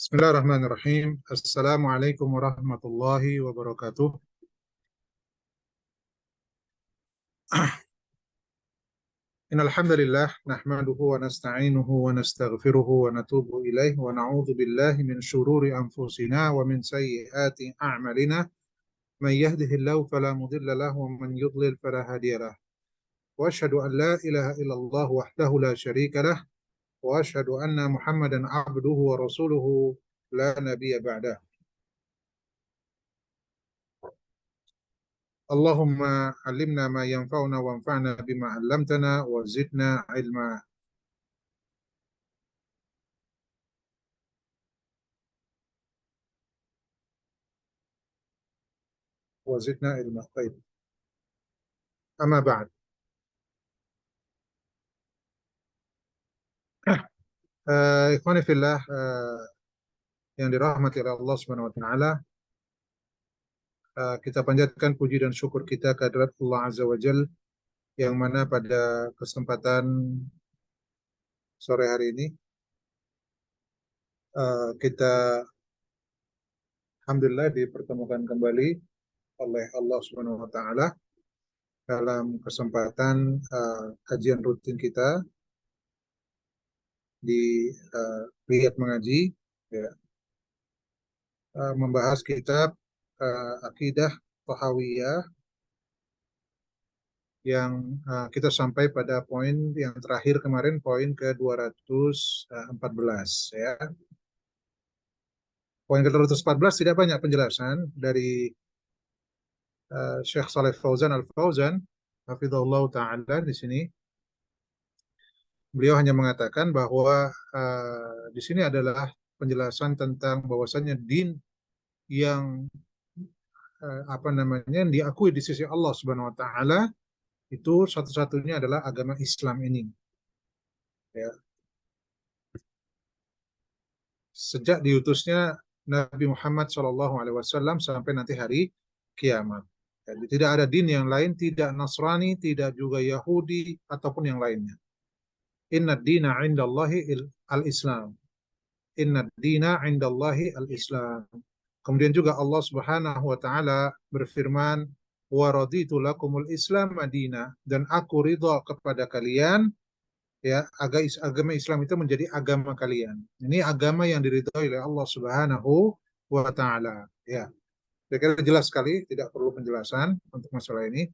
Bismillahirrahmanirrahim. Assalamualaikum warahmatullahi wabarakatuh. Innal hamdalillah nahmaduhu wa nasta'inuhu wa nastaghfiruhu wa natubu ilaihi wa na'udzu billahi min syururi anfusina wa min sayyiati a'malina. Man yahdihillahu fala mudilla lahu wa man yudlil fala hadiyalah. Wa asyhadu an la ilaha illallah wahdahu la syarika lah wa asyhadu anna Muhammadan 'abduhu wa rasuluhu la nabiyya ba'dah. Allahumma alimna ma yanfa'una wanfa'na bima 'allamtana wa zidna ilma. Wa zidna ilma. Baik. Amma ba'd. Ikhwani fillah, yang dirahmati oleh Allah Subhanahu wa taala, kita panjatkan puji dan syukur kita kehadirat Allah Azza wa Jal, yang mana pada kesempatan sore hari ini kita alhamdulillah dipertemukan kembali oleh Allah Subhanahu wa taala dalam kesempatan kajian rutin kita di Riyad Mengaji, ya, membahas kitab Aqidah Thahawiyah, yang kita sampai pada poin yang terakhir kemarin, poin ke-214, ya. Poin ke-214 tidak banyak penjelasan dari Syekh Saleh Fauzan Al-Fauzan hafizahullah taala. Di sini beliau hanya mengatakan bahwa di sini adalah penjelasan tentang bahwasannya din yang yang diakui di sisi Allah Subhanahu wa taala itu satu-satunya adalah agama Islam ini, ya. Sejak diutusnya Nabi Muhammad SAW sampai nanti hari kiamat. Jadi tidak ada din yang lain, tidak Nasrani, tidak juga Yahudi ataupun yang lainnya. Inna dina indallahi al-Islam. Inna dina indallahi al-Islam. Kemudian juga Allah Subhanahu wa taala berfirman, wa raditu lakumul Islam madina, dan aku ridha kepada kalian, ya, agama Islam itu menjadi agama kalian. Ini agama yang diridhoi oleh Allah Subhanahu wa taala, ya. Saya kira jelas sekali, tidak perlu penjelasan untuk masalah ini.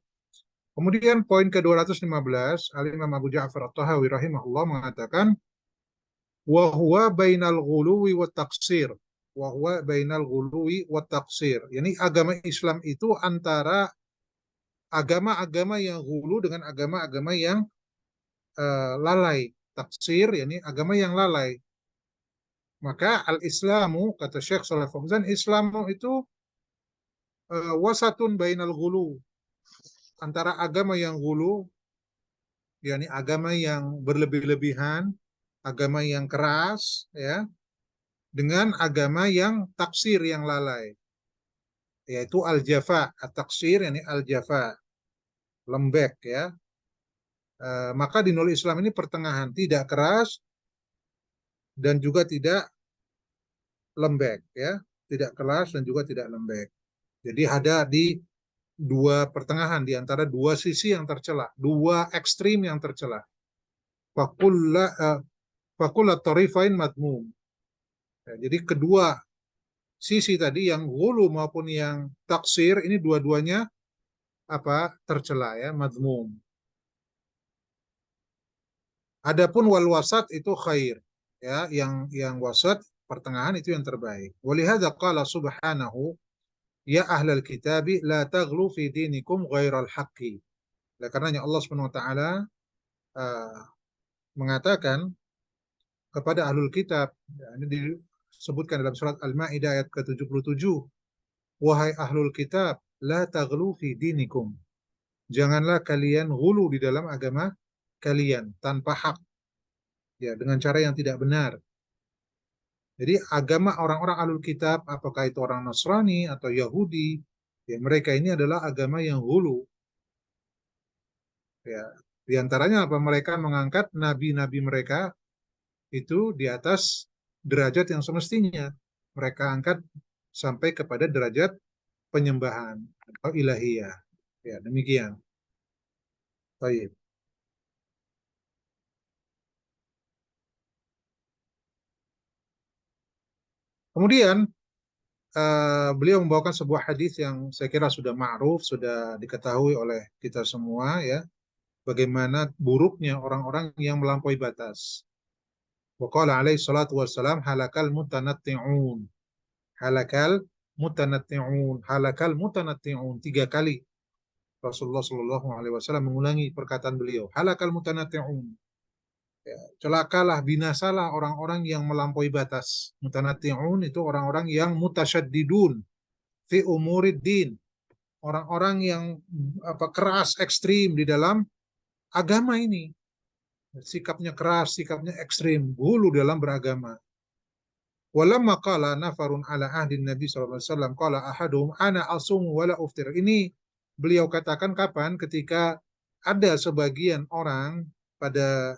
Kemudian poin ke-215, Al-Imam Abu Ja'far At-Tahawi rahimahullah mengatakan, wa huwa bainal ghuluwi wat taqsir. Wa huwa bainal ghuluwi wat taqsir. Yani agama Islam itu antara agama-agama yang ghulu dengan agama-agama yang lalai. Taksir, yani agama yang lalai. Maka al-Islamu, kata Syekh Shalih Fauzan, Islamu itu wasatun bainal ghulu, antara agama yang ghulu, yakni agama yang berlebih-lebihan, agama yang keras, ya, dengan agama yang taksir, yang lalai, yaitu al-jafa. At-taksir yakni al-jafa, lembek, ya. Maka di nol Islam ini pertengahan, tidak keras dan juga tidak lembek, ya, tidak keras dan juga tidak lembek. Jadi ada di dua pertengahan, di antara dua sisi yang tercela, dua ekstrim yang tercela. Fakulla tarifain madmum. Ya, jadi kedua sisi tadi, yang ghulu maupun yang taksir, ini dua-duanya tercela, ya, madmum. Adapun wal wasat itu khair, ya, yang wasat, pertengahan, itu yang terbaik. Walihada qala subhanahu, ya ahlal kitabi la taghlu fi dinikum ghairal haqqi. Oleh karenanya Allah Subhanahu wa taala mengatakan kepada ahlul kitab, ya, ini disebutkan dalam surat Al-Maidah ayat ke-77, wahai ahlul kitab, la taghlu fi dinikum, janganlah kalian ghulu di dalam agama kalian tanpa hak, ya, dengan cara yang tidak benar. Jadi agama orang-orang ahlul kitab, apakah itu orang Nasrani atau Yahudi, ya, mereka ini adalah agama yang ghulu. Ya, di antaranya apa? Mereka mengangkat nabi-nabi mereka itu di atas derajat yang semestinya. Mereka angkat sampai kepada derajat penyembahan atau ilahiyah. Ya, demikian. Baik. Kemudian beliau membawakan sebuah hadis yang saya kira sudah ma'ruf, sudah diketahui oleh kita semua ya, bagaimana buruknya orang-orang yang melampaui batas. Wa qala alaihi salatu wassalam halakal mutanatti'un. Halakal mutanatti'un. Halakal mutanatti'un. 3 kali Rasulullah Shallallahu Alaihi Wasallam mengulangi perkataan beliau. Halakal mutanatti'un. Ya, celakalah, binasalah orang-orang yang melampaui batas. Mutanatti'un itu orang-orang yang mutasyaddidun fi umurid din. Orang-orang yang keras, ekstrim di dalam agama ini. Sikapnya keras, sikapnya ekstrim, gulu dalam beragama. Walamma qala nafarun ala ahdin Nabi SAW, qala ahadum ana asumu wala uftir. Ini beliau katakan kapan? Ketika ada sebagian orang pada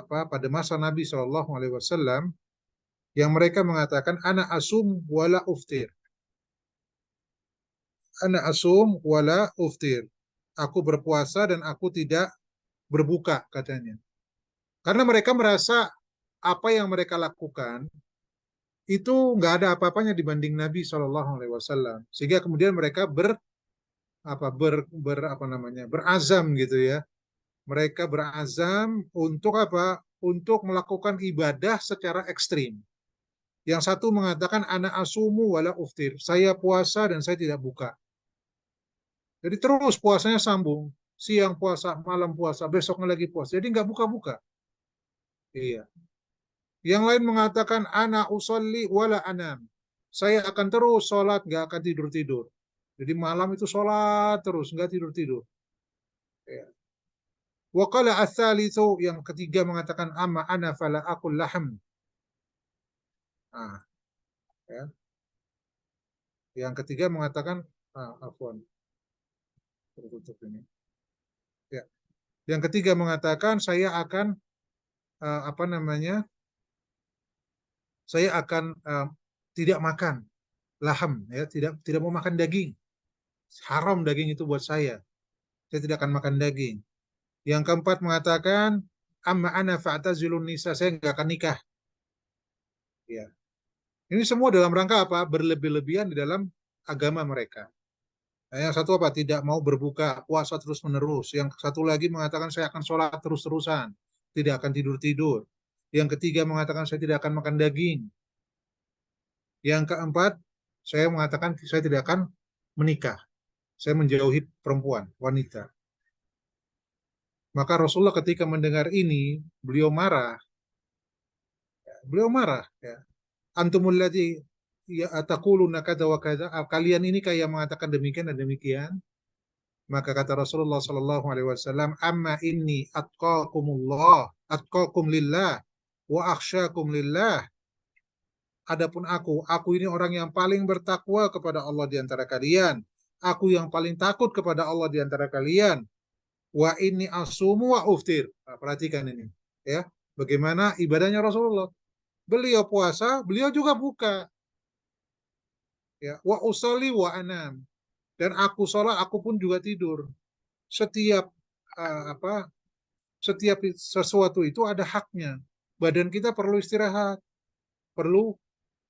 pada masa Nabi SAW yang mereka mengatakan ana asum wala uftir. Ana asum wala uftir. Aku berpuasa dan aku tidak berbuka, katanya. Karena mereka merasa apa yang mereka lakukan itu nggak ada apa-apanya dibanding Nabi Shallallahu Alaihi Wasallam, sehingga kemudian mereka berazam gitu ya. Mereka berazam untuk apa? Untuk melakukan ibadah secara ekstrim. Yang satu mengatakan ana asumu wala uftir, saya puasa dan saya tidak buka. Jadi terus puasanya sambung, siang puasa, malam puasa, besoknya lagi puasa. Jadi nggak buka-buka. Iya. Yang lain mengatakan ana usolli wala anam. Saya akan terus sholat, nggak akan tidur-tidur. Jadi malam itu sholat terus, nggak tidur-tidur. Ya. Wa qala ats-tsalitsu, yang ketiga mengatakan amma ana fala aqul lahm. Nah, ya. Yang ketiga mengatakan afwan, tertutup ini. Ya. Yang ketiga mengatakan saya akan uh, apa namanya? Saya akan tidak makan laham, ya, tidak mau makan daging. Haram daging itu buat saya. Saya tidak akan makan daging. Yang keempat mengatakan amma ana fa'tazilun nisa, saya nggak akan nikah. Ya. Ini semua dalam rangka apa? Berlebih-lebihan di dalam agama mereka. Nah, yang satu apa? Tidak mau berbuka, puasa terus-menerus. Yang satu lagi mengatakan saya akan sholat terus-terusan, tidak akan tidur-tidur. Yang ketiga mengatakan saya tidak akan makan daging. Yang keempat, saya mengatakan saya tidak akan menikah. Saya menjauhi perempuan, wanita. Maka Rasulullah ketika mendengar ini, beliau marah. Beliau marah. Ya. Antumul ladzi ya taquluna kadza wa kadza. Kalian ini kayak mengatakan demikian dan demikian. Maka kata Rasulullah sallallahu alaihi wasallam, "Amma inni atqakum lillah wa akhsyakum lillah." Adapun aku ini orang yang paling bertakwa kepada Allah di antara kalian. Aku yang paling takut kepada Allah di antara kalian. Wa inni asumu wa uftir. Nah, perhatikan ini, ya. Bagaimana ibadahnya Rasulullah? Beliau puasa, beliau juga buka. Ya, wa usolli wa anam. Dan aku sholat, aku pun juga tidur. Setiap uh, apa? Setiap sesuatu itu ada haknya. Badan kita perlu istirahat, perlu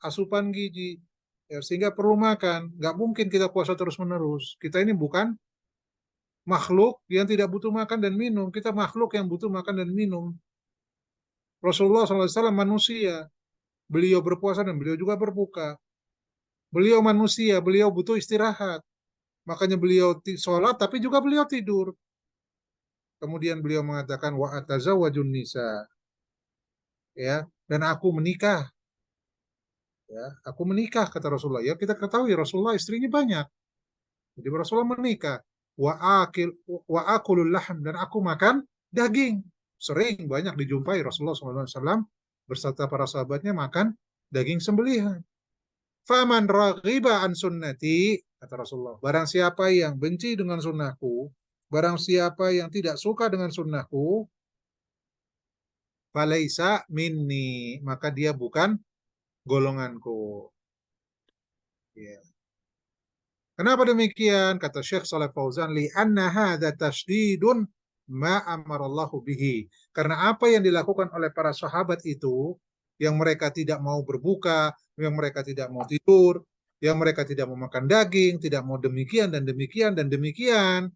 asupan gizi, ya, sehingga perlu makan. Nggak mungkin kita puasa terus-menerus. Kita ini bukan makhluk yang tidak butuh makan dan minum. Kita makhluk yang butuh makan dan minum. Rasulullah SAW manusia. Beliau berpuasa dan beliau juga berbuka. Beliau manusia, beliau butuh istirahat. Makanya beliau sholat, tapi juga beliau tidur. Kemudian beliau mengatakan, wa atazawwajun nisa. Ya, dan aku menikah. Ya, aku menikah, kata Rasulullah. Ya, kita ketahui Rasulullah istrinya banyak. Jadi Rasulullah menikah. Wa akulul lahm, dan aku makan daging. Sering banyak dijumpai Rasulullah SAW berserta para sahabatnya makan daging sembelihan. Faman raghiba an sunnati, kata Rasulullah, barang siapa yang benci dengan sunnahku, barang siapa yang tidak suka dengan sunnahku, falaisa minni, maka dia bukan golonganku. Ya. Kenapa demikian? Kata Syekh Saleh Fauzan, li'anna hadza tasydidun ma amarallahu bihi. Karena apa yang dilakukan oleh para sahabat itu, yang mereka tidak mau berbuka, yang mereka tidak mau tidur, yang mereka tidak mau makan daging, tidak mau demikian dan demikian dan demikian,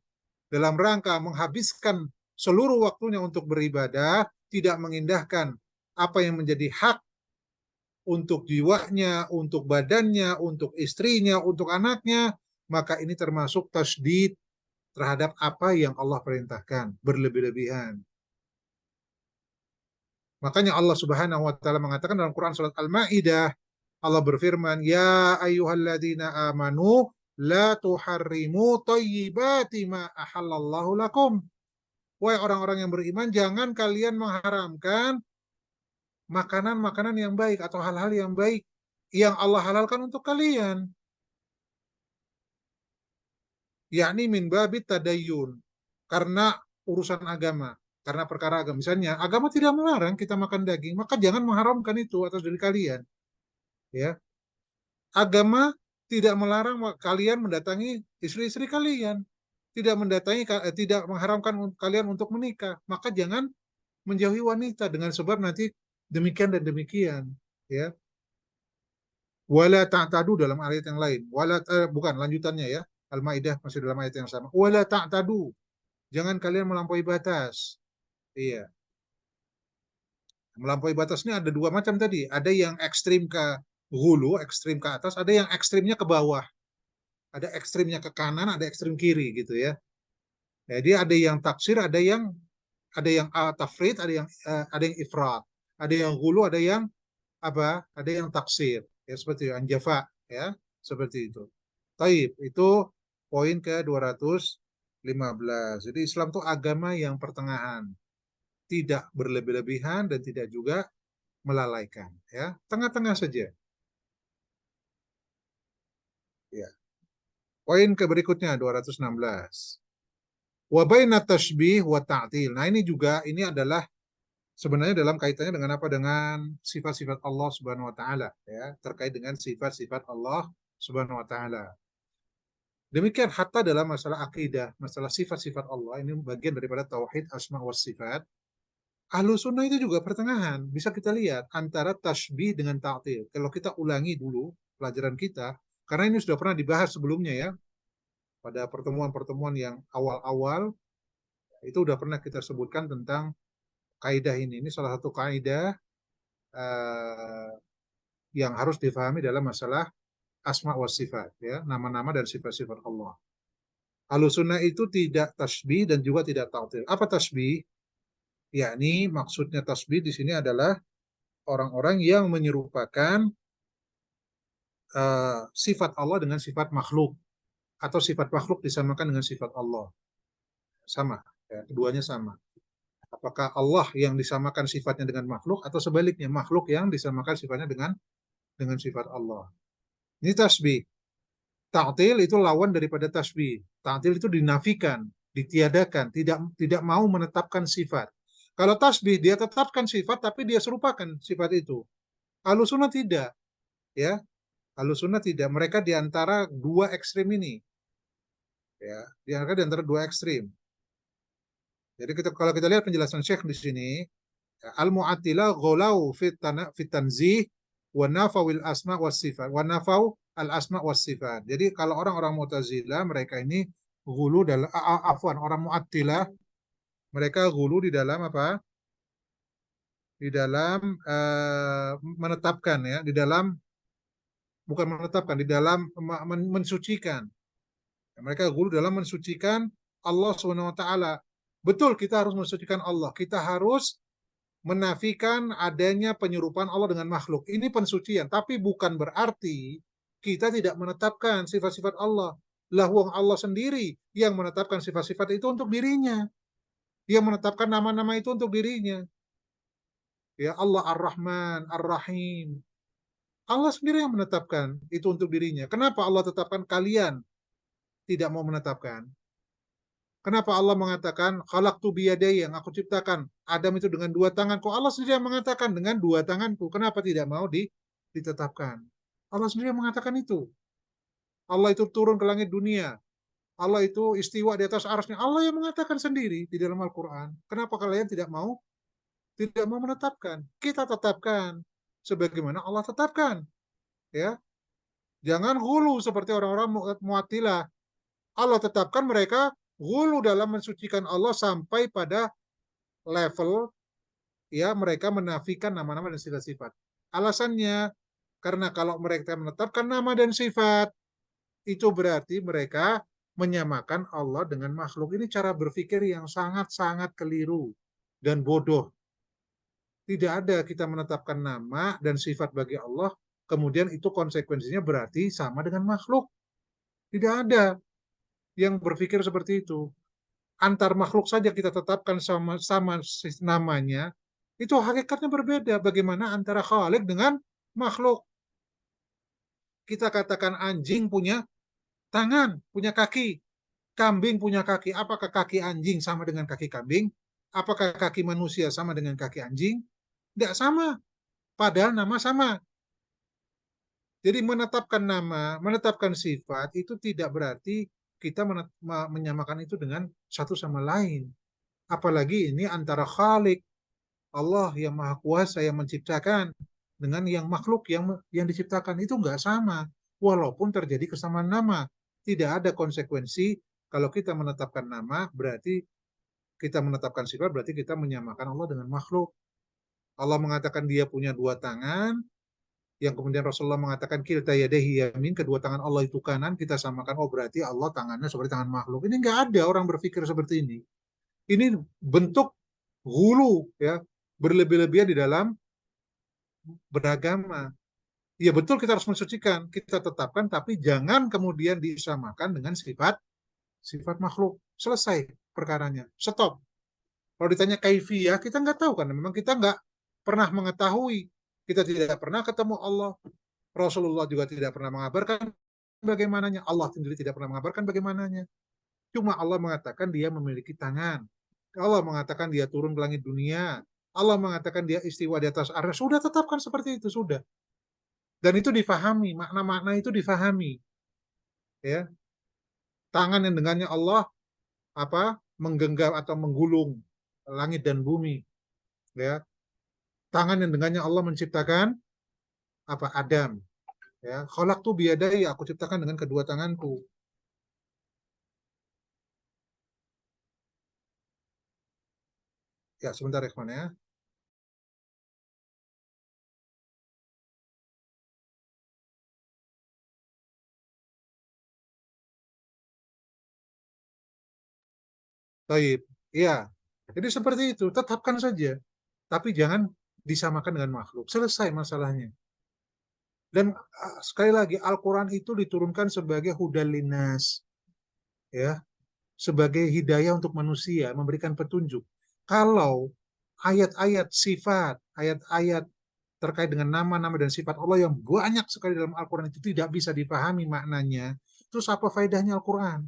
dalam rangka menghabiskan seluruh waktunya untuk beribadah, tidak mengindahkan apa yang menjadi hak untuk jiwanya, untuk badannya, untuk istrinya, untuk anaknya, maka ini termasuk tasdid terhadap apa yang Allah perintahkan, berlebih-lebihan. Makanya Allah Subhanahu wa taala mengatakan dalam Quran surat Al-Maidah, Allah berfirman, "Ya ayyuhalladzina amanu la tuharrimu thayyibati ma ahallallahu lakum." Wahai orang-orang yang beriman, jangan kalian mengharamkan makanan-makanan yang baik atau hal-hal yang baik yang Allah halalkan untuk kalian. Yakni min babit tadayyun. Karena urusan agama, karena perkara agama. Misalnya, agama tidak melarang kita makan daging, maka jangan mengharamkan itu atas diri kalian. Ya, agama tidak melarang kalian mendatangi istri-istri kalian, tidak mengharamkan kalian untuk menikah, maka jangan menjauhi wanita dengan sebab nanti demikian dan demikian. Ya, wala ta'tadu dalam ayat yang lain. Bukan lanjutannya ya. Al-Maidah masih dalam ayat yang sama. Wala ta'tadu. Jangan kalian melampaui batas. Iya. Melampaui batas ini ada dua macam tadi. Ada yang ekstrim ke hulu, ekstrim ke atas, ada yang ekstrimnya ke bawah. Ada ekstrimnya ke kanan, ada ekstrim kiri gitu ya. Jadi ada yang taksir, ada yang tafrid, ada yang ifrat. Ada yang hulu, ada yang apa? Ada yang taksir. Ya seperti itu, anjafa ya, seperti itu. Taib, itu poin ke 215. Jadi Islam itu agama yang pertengahan, tidak berlebih-lebihan dan tidak juga melalaikan, ya. Tengah-tengah saja. Ya. Poin ke berikutnya 216. Wa baina tashbih wa ta'til. Nah, ini adalah sebenarnya dalam kaitannya dengan apa? Dengan sifat-sifat Allah Subhanahu wa taala, ya, terkait dengan sifat-sifat Allah Subhanahu wa taala. Demikian hatta dalam masalah akidah, masalah sifat-sifat Allah, ini bagian daripada tauhid asma wa sifat. Ahlu sunnah itu juga pertengahan. Bisa kita lihat antara tasbih dengan ta'til. Kalau kita ulangi dulu pelajaran kita, karena ini sudah pernah dibahas sebelumnya ya, pada pertemuan-pertemuan yang awal-awal, itu sudah pernah kita sebutkan tentang kaidah ini. Ini salah satu kaidah uh, yang harus difahami dalam masalah asma wa sifat, ya, nama-nama dan sifat-sifat Allah. Ahlussunnah itu tidak tasbih dan juga tidak ta'til. Apa tasbih? Yakni maksudnya tasbih di sini adalah orang-orang yang menyerupakan sifat Allah dengan sifat makhluk, atau sifat makhluk disamakan dengan sifat Allah. Sama, ya, keduanya sama. Apakah Allah yang disamakan sifatnya dengan makhluk atau sebaliknya makhluk yang disamakan sifatnya dengan sifat Allah. Ini tasbih. Ta'til itu lawan daripada tasbih. Ta'til itu dinafikan, ditiadakan, tidak mau menetapkan sifat. Kalau tasbih dia tetapkan sifat tapi dia serupakan sifat itu. Ahlussunnah tidak, ya. Ahlussunnah tidak. Mereka di antara dua ekstrim ini, ya. Di antara dua ekstrim. Jadi kalau kita lihat penjelasan Syekh di sini, al-mu'attilah ghalau fit tanzih wa nafawil asma was sifat wa nafaw al asma was sifat. Jadi kalau orang-orang Mu'tazilah mereka ini gulu dalam orang Mu'attilah mereka gulu di dalam apa? Di dalam menetapkan, ya, di dalam bukan menetapkan, di dalam mensucikan. Mereka gulu dalam mensucikan Allah Subhanahu wa taala. Betul, kita harus mensucikan Allah. Kita harus menafikan adanya penyerupaan Allah dengan makhluk. Ini pensucian, tapi bukan berarti kita tidak menetapkan sifat-sifat Allah. Lah wong Allah sendiri yang menetapkan sifat-sifat itu untuk dirinya. Dia menetapkan nama-nama itu untuk dirinya. Ya, Allah Ar-Rahman, Ar-Rahim. Allah sendiri yang menetapkan itu untuk dirinya. Kenapa Allah tetapkan, kalian tidak mau menetapkan? Kenapa Allah mengatakan khalaqtu biyadayya, yang aku ciptakan Adam itu dengan dua tangan? Kok Allah sendiri yang mengatakan dengan dua tanganku? Kenapa tidak mau ditetapkan. Allah sendiri yang mengatakan itu. Allah itu turun ke langit dunia. Allah itu istiwa di atas arsy. Allah yang mengatakan sendiri di dalam Al-Quran. Kenapa kalian tidak mau menetapkan? Kita tetapkan sebagaimana Allah tetapkan. Ya, jangan hulu seperti orang-orang Mu'attilah. Allah tetapkan, mereka hulu dalam mensucikan Allah sampai pada level ya mereka menafikan nama-nama dan sifat-sifat. Alasannya karena kalau mereka menetapkan nama dan sifat itu berarti mereka menyamakan Allah dengan makhluk. Ini cara berpikir yang sangat-sangat keliru dan bodoh. Tidak ada kita menetapkan nama dan sifat bagi Allah, kemudian itu konsekuensinya berarti sama dengan makhluk. Tidak ada yang berpikir seperti itu. Antar makhluk saja kita tetapkan sama namanya, itu hakikatnya berbeda. Bagaimana antara Khalik dengan makhluk? Kita katakan anjing punya tangan, punya kaki. Kambing punya kaki. Apakah kaki anjing sama dengan kaki kambing? Apakah kaki manusia sama dengan kaki anjing? Tidak sama. Padahal nama sama. Jadi menetapkan nama, menetapkan sifat itu tidak berarti kita menyamakan itu dengan satu sama lain. Apalagi ini antara Khalik, Allah yang Maha Kuasa yang menciptakan, dengan yang makhluk yang diciptakan, itu nggak sama. Walaupun terjadi kesamaan nama, tidak ada konsekuensi kalau kita menetapkan nama berarti kita menetapkan sifat berarti kita menyamakan Allah dengan makhluk. Allah mengatakan dia punya dua tangan, yang kemudian Rasulullah mengatakan kilta yadayhi yamin, kedua tangan Allah itu kanan, kita samakan, oh berarti Allah tangannya seperti tangan makhluk. Ini nggak ada orang berpikir seperti ini. Ini bentuk hulu ya, berlebih-lebihan di dalam beragama. Ya betul kita harus mensucikan, kita tetapkan, tapi jangan kemudian disamakan dengan sifat makhluk. Selesai perkaranya, stop. Kalau ditanya kaifiyah, kita nggak tahu kan, memang kita nggak pernah mengetahui, kita tidak pernah ketemu Allah, Rasulullah juga tidak pernah mengabarkan bagaimananya, Allah sendiri tidak pernah mengabarkan bagaimananya. Cuma Allah mengatakan dia memiliki tangan, Allah mengatakan dia turun ke langit dunia, Allah mengatakan dia istiwa di atas arsy. Sudah tetapkan seperti itu, sudah. Dan itu difahami, makna-makna itu difahami. Ya, tangan yang dengannya Allah menggenggam atau menggulung langit dan bumi. Ya, tangan yang dengannya Allah menciptakan Adam. Ya, khalaqtu biyadai, aku ciptakan dengan kedua tanganku. Ya, sebentar ya, ya. Taib. Ya. Jadi seperti itu, tetapkan saja. Tapi jangan disamakan dengan makhluk. Selesai masalahnya. Dan sekali lagi, Al-Quran itu diturunkan sebagai hudal linas. Ya, sebagai hidayah untuk manusia, memberikan petunjuk. Kalau ayat-ayat sifat, ayat-ayat terkait dengan nama-nama dan sifat Allah yang banyak sekali dalam Al-Quran itu tidak bisa dipahami maknanya, terus apa faedahnya Al-Quran?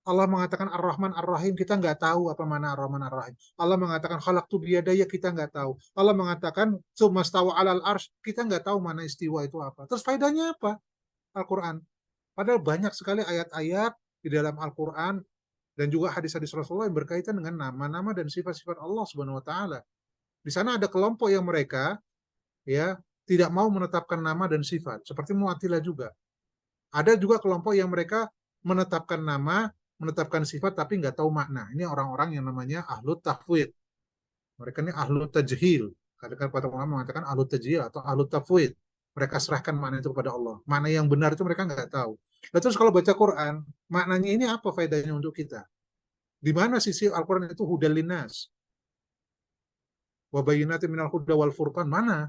Allah mengatakan Ar-Rahman Ar-Rahim, kita nggak tahu apa mana Ar-Rahman Ar-Rahim. Allah mengatakan khalaqtu biyadaya, kita nggak tahu. Allah mengatakan sumastawa alal arsh, kita nggak tahu mana istiwa itu apa. Terus faedahnya apa Al-Quran? Padahal banyak sekali ayat-ayat di dalam Al-Quran dan juga hadis-hadis Rasulullah yang berkaitan dengan nama-nama dan sifat-sifat Allah Subhanahu wa taala. Di sana ada kelompok yang mereka ya tidak mau menetapkan nama dan sifat, seperti Mu'attilah juga. Ada juga kelompok yang mereka menetapkan nama, menetapkan sifat tapi nggak tahu makna. Ini orang-orang yang namanya ahlut tafwid. Mereka ini ahlut tajhil. Kadang-kadang para ulama mengatakan ahlut tajhil atau ahlut tafwid. Mereka serahkan makna itu kepada Allah. Makna yang benar itu mereka nggak tahu. Lalu terus kalau baca Quran, maknanya ini apa faedahnya untuk kita? Di mana sisi Al-Quran itu hudal linas? Wa bayyinatin minal huda wal furqan. Mana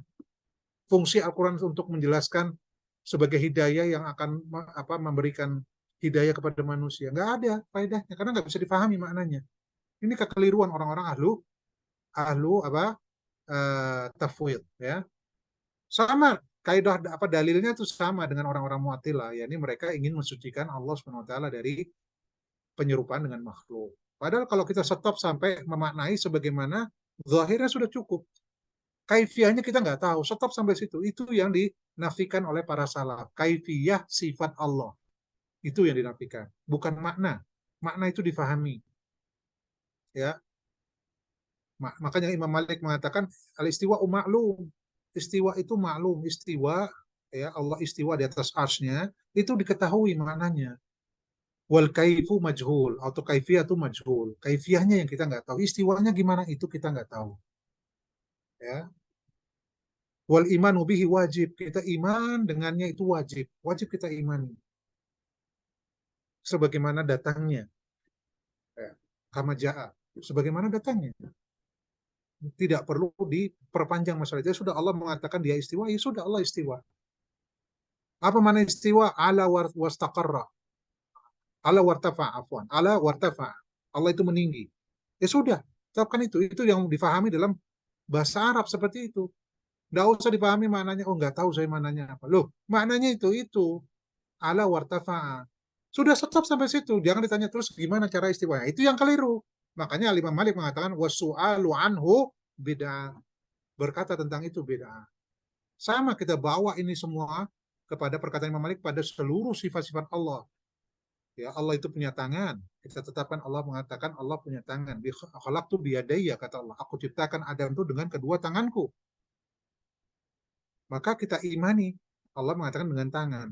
fungsi Al-Quran untuk menjelaskan sebagai hidayah yang akan memberikan hidayah kepada manusia? Nggak ada faedahnya karena nggak bisa dipahami maknanya. Ini kekeliruan orang-orang ahlu ahlu tafwid ya. Sama kaidah dalilnya itu sama dengan orang-orang Mu'attilah, yakni mereka ingin mensucikan Allah Subhanahu wa taala dari penyerupaan dengan makhluk. Padahal kalau kita stop sampai memaknai sebagaimana zahirnya sudah cukup. Kaifiyahnya kita nggak tahu. Stop sampai situ. Itu yang dinafikan oleh para salaf. Kaifiyah sifat Allah. Itu yang dinafikan. Bukan makna. Makna itu difahami. Ya, makanya Imam Malik mengatakan al-istiwa maklum. Istiwa itu maklum. Istiwa, ya Allah istiwa di atas arsy-Nya, itu diketahui maknanya. Wal kaifu majhul, atau kaifiyah itu majhul. Kaifiyahnya yang kita nggak tahu. Istiwanya gimana itu kita nggak tahu. Ya. Wal iman bihi wajib. Kita iman dengannya itu wajib. Wajib kita imani. Sebagaimana datangnya. Ya. Kama ja'a. Sebagaimana datangnya. Tidak perlu diperpanjang masalah itu. Sudah Allah mengatakan dia istiwa, ya sudah Allah istiwa. Apa mana istiwa? Ala wastaqarra. Ala wartafa, afwan. Ala wartafa. Allah itu meninggi. Ya sudah, tetapkan itu. Itu yang difahami dalam bahasa Arab seperti itu. Nggak usah dipahami maknanya. Oh, nggak tahu saya maknanya apa. Loh, maknanya itu. Ala wartafa. Sudah stop sampai situ. Jangan ditanya terus gimana cara istiwanya. Itu yang keliru. Makanya Imam Malik mengatakan wasu'alu anhu bid'ah. Berkata tentang itu bid'ah. Sama kita bawa ini semua kepada perkataan Imam Malik pada seluruh sifat-sifat Allah. Ya, Allah itu punya tangan. Kita tetapkan Allah mengatakan Allah punya tangan. Bi khalaqtu biyadayya kata Allah. Aku ciptakan Adam itu dengan kedua tanganku. Maka kita imani Allah mengatakan dengan tangan.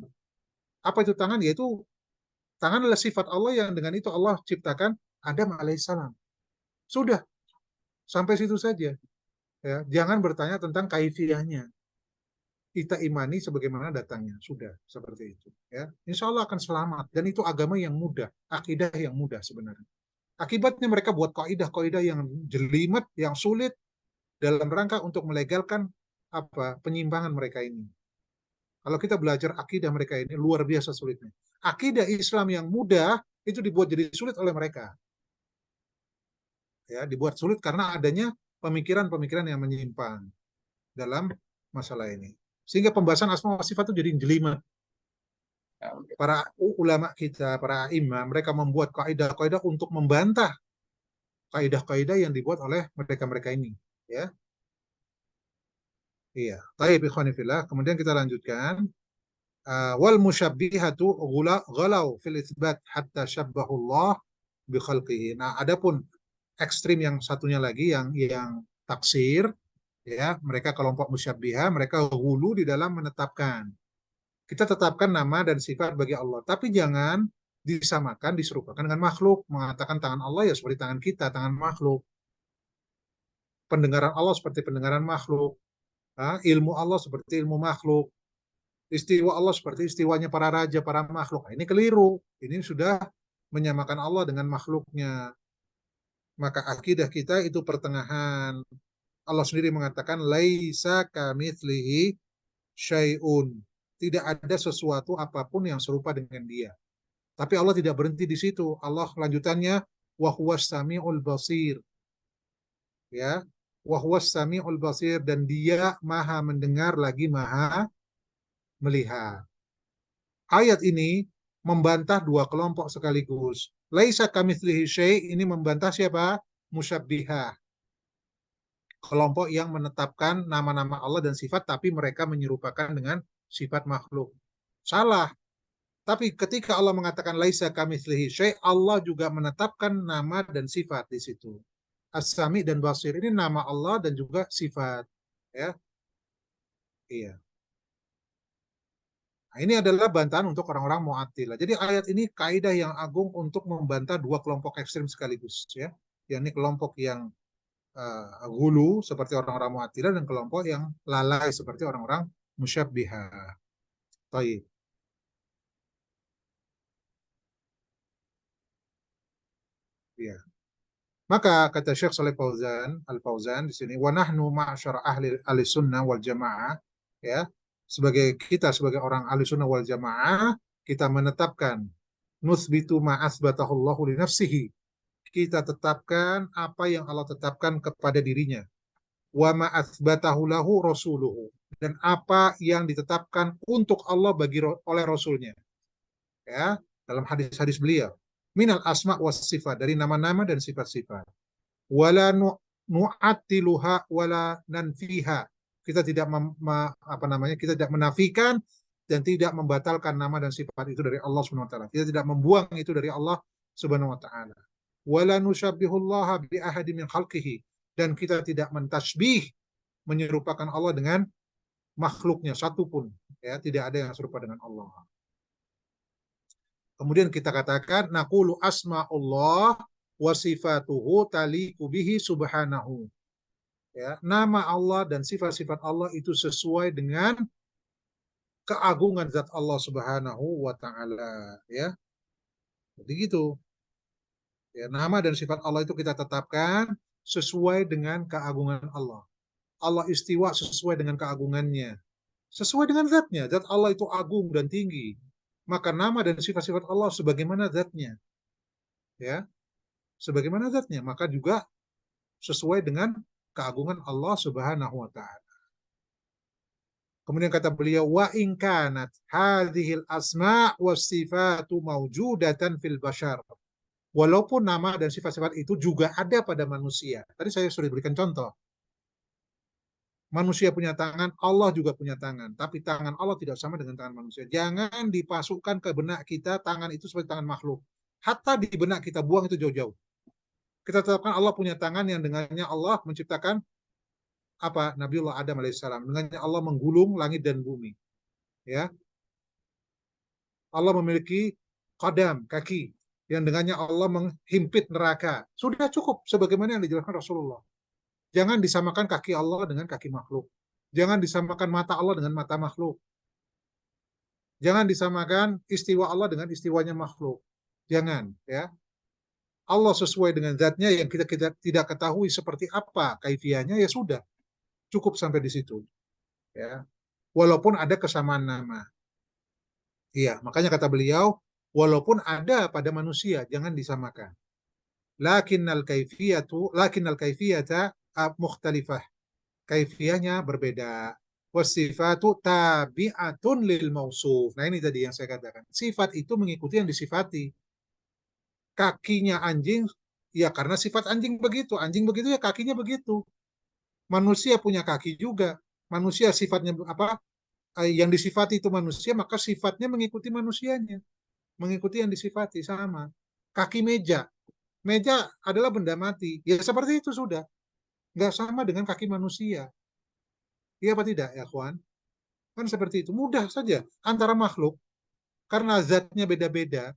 Apa itu tangan? Yaitu tangan adalah sifat Allah yang dengan itu Allah ciptakan Adam alaihissalam. Sudah, sampai situ saja. Ya, jangan bertanya tentang kaifiyahnya. Kita imani sebagaimana datangnya. Sudah, seperti itu. Ya, insya Allah akan selamat. Dan itu agama yang mudah, akidah yang mudah sebenarnya. Akibatnya mereka buat kaidah-kaidah yang jelimet, yang sulit dalam rangka untuk melegalkan apa penyimpangan mereka ini. Kalau kita belajar akidah mereka ini luar biasa sulitnya. Akidah Islam yang mudah itu dibuat jadi sulit oleh mereka. Ya, dibuat sulit karena adanya pemikiran-pemikiran yang menyimpang dalam masalah ini. Sehingga pembahasan asma wa sifat itu jadi jelimet. Para ulama kita, para imam, mereka membuat kaidah-kaidah untuk membantah kaidah-kaidah yang dibuat oleh mereka-mereka ini. Ya, iya. Baik, ikhwani fillah. Kemudian kita lanjutkan. Wal musyabbihatu ghalau fil itsbat hatta syabbahullah bi khalqihi. Nah, adapun ekstrim yang satunya lagi yang taksir, ya, mereka kelompok musyabbihah, mereka hulu di dalam menetapkan. Kita tetapkan nama dan sifat bagi Allah, tapi jangan disamakan, diserupakan dengan makhluk. Mengatakan tangan Allah ya seperti tangan kita, tangan makhluk. Pendengaran Allah seperti pendengaran makhluk. Ilmu Allah seperti ilmu makhluk. Istiwa Allah seperti istiwanya para raja, para makhluk. Nah, ini keliru. Ini sudah menyamakan Allah dengan makhluknya. Maka akidah kita itu pertengahan. Allah sendiri mengatakan laisa kamitslihi syai'un. Tidak ada sesuatu apapun yang serupa dengan dia. Tapi Allah tidak berhenti di situ. Allah lanjutannya wa huwas samiul basir. Ya, wa huwas samiul basir, dan dia maha mendengar lagi maha melihat. Ayat ini membantah dua kelompok sekaligus. Laisa kamitslihi syai' ini membantah siapa? Musyabbihah. Kelompok yang menetapkan nama-nama Allah dan sifat tapi mereka menyerupakan dengan sifat makhluk. Salah. Tapi ketika Allah mengatakan laisa kamitslihi syai', Allah juga menetapkan nama dan sifat di situ. As-Sami dan Basir ini nama Allah dan juga sifat. Ya, iya. Nah, ini adalah bantahan untuk orang-orang Mu'attilah. Jadi ayat ini kaidah yang agung untuk membantah dua kelompok ekstrim sekaligus, ya. Yakni kelompok yang gulu seperti orang-orang Mu'attilah dan kelompok yang lalai seperti orang-orang Musyabbihah. Baik. Ya. Maka kata Syekh Saleh Fauzan, Al-Fauzan di sini, wa nahnu ma'asyara ahli sunnah wal jamaah, ya, sebagai kita sebagai orang ahli sunnah wal jamaah, kita menetapkan nuthbitu ma'asbatahullahu li nafsihi. Kita tetapkan apa yang Allah tetapkan kepada dirinya. Wa ma'asbatahu lahu rasuluhu. Dan apa yang ditetapkan untuk Allah oleh Rasulnya. Ya, dalam hadis-hadis beliau. Minal asma was sifat, dari nama-nama dan sifat-sifat. Wala nu'attiluha wala nanfiha. Kita tidak kita tidak menafikan dan tidak membatalkan nama dan sifat itu dari Allah Subhanahu wa taala. Kita tidak membuang itu dari Allah Subhanahu wa taala. Wala nusyabbihullaha bi ahadin min khalqihi, dan kita tidak mentasbih, menyerupakan Allah dengan makhluknya satupun, ya, tidak ada yang serupa dengan Allah. Kemudian kita katakan naqulu asma'ullah wa sifatuhu taliqu bihi subhanahu. Ya, nama Allah dan sifat-sifat Allah itu sesuai dengan keagungan zat Allah Subhanahu wa taala, ya. Jadi gitu. Ya, nama dan sifat Allah itu kita tetapkan sesuai dengan keagungan Allah. Allah istiwa sesuai dengan keagungannya. Sesuai dengan zatnya. Zat Allah itu agung dan tinggi. Maka nama dan sifat-sifat Allah sebagaimana zatnya. Ya, sebagaimana zatnya. Maka juga sesuai dengan keagungan Allah Subhanahu wa taala. Kemudian kata beliau, wa in kanat hadhil asma' was sifatu mawjudatan fil bashar. Walaupun nama dan sifat-sifat itu juga ada pada manusia. Tadi saya sudah berikan contoh. Manusia punya tangan, Allah juga punya tangan. Tapi tangan Allah tidak sama dengan tangan manusia. Jangan dipasukkan ke benak kita tangan itu seperti tangan makhluk. Hatta di benak kita buang itu jauh-jauh. Kita tetapkan Allah punya tangan yang dengannya Allah menciptakan apa? Nabiullah Adam alaihissalam. Dengannya Allah menggulung langit dan bumi. Ya, Allah memiliki qadam, kaki, yang dengannya Allah menghimpit neraka. Sudah cukup sebagaimana yang dijelaskan Rasulullah. Jangan disamakan kaki Allah dengan kaki makhluk. Jangan disamakan mata Allah dengan mata makhluk. Jangan disamakan istiwa Allah dengan istiwanya makhluk. Jangan, ya. Allah sesuai dengan zatnya yang kita tidak ketahui seperti apa kaifiahnya, ya sudah. Cukup sampai di situ, ya. Walaupun ada kesamaan nama. Iya, makanya kata beliau, walaupun ada pada manusia, jangan disamakan. Lakinnal kaifiyata mukhtalifah. Kaifiyahnya berbeda. Wasifatu tabi'atun lil mausuf. Nah, ini tadi yang saya katakan. Sifat itu mengikuti yang disifati. Kakinya anjing, ya karena sifat anjing begitu. Anjing begitu, ya kakinya begitu. Manusia punya kaki juga. Manusia sifatnya apa? Yang disifati itu manusia, maka sifatnya mengikuti manusianya. Mengikuti yang disifati, sama. Kaki meja. Meja adalah benda mati. Ya seperti itu sudah. Nggak sama dengan kaki manusia. Iya apa tidak, ya kawan? Kan seperti itu. Mudah saja. Antara makhluk, karena zatnya beda-beda,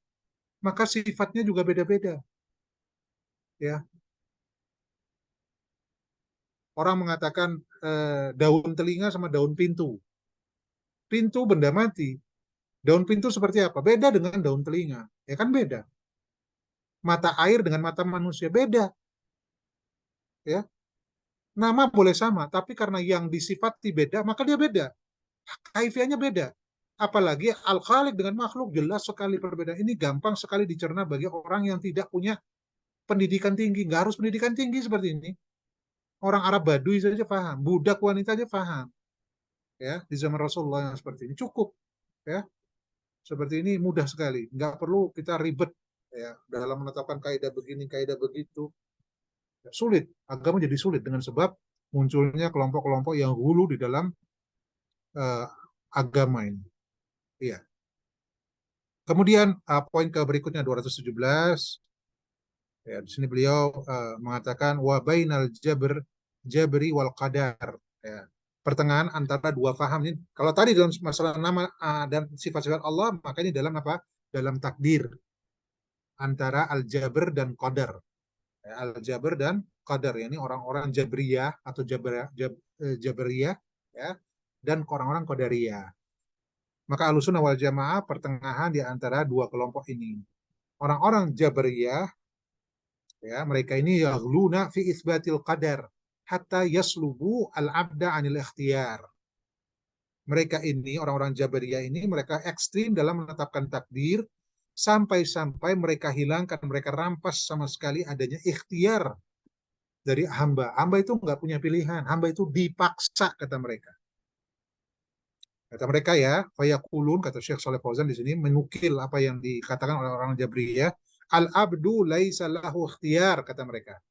maka sifatnya juga beda-beda. Ya, orang mengatakan daun telinga sama daun pintu. Pintu benda mati. Daun pintu seperti apa? Beda dengan daun telinga. Ya kan beda. Mata air dengan mata manusia beda. Ya, nama boleh sama, tapi karena yang disifati beda, maka dia beda. Kaifiahnya beda. Apalagi al-khaliq dengan makhluk, jelas sekali perbedaan. Ini gampang sekali dicerna bagi orang yang tidak punya pendidikan tinggi. Nggak harus pendidikan tinggi seperti ini. Orang Arab Baduy saja paham, budak wanita saja paham. Ya, di zaman Rasulullah yang seperti ini cukup. Ya, seperti ini mudah sekali. Nggak perlu kita ribet ya dalam menetapkan kaidah begini, kaidah begitu. Ya, sulit. Agama jadi sulit dengan sebab munculnya kelompok-kelompok yang hulu di dalam uh, agama ini. Iya. Kemudian poin ke berikutnya 217. Ya, di sini beliau mengatakan wa bainal jabri wal qadar. Ya. Pertengahan antara dua faham ini. Kalau tadi dalam masalah nama dan sifat-sifat Allah, maka ini dalam apa? Dalam takdir antara al-jabr dan qadar. Ya, al-jabr dan qadar, ini orang-orang jabriyah atau jabriyah, ya, dan orang-orang qadariyah. Maka Ahlussunnah wal Jamaah pertengahan di antara dua kelompok ini. Orang-orang Jabariyah, ya, mereka ini yaghluna fi isbatil qadar hatta yaslubu al-abda anil ikhtiyar. Mereka ini, orang-orang Jabariyah ini, mereka ekstrim dalam menetapkan takdir sampai-sampai mereka hilangkan, mereka rampas sama sekali adanya ikhtiar dari hamba. Hamba itu nggak punya pilihan, hamba itu dipaksa, kata mereka. Kata mereka, ya, fayaqulun, kata Syekh Saleh Fauzan di sini menukil apa yang dikatakan oleh orang Jabriyah, al-abdu laisa lahu ikhtiyar, kata mereka.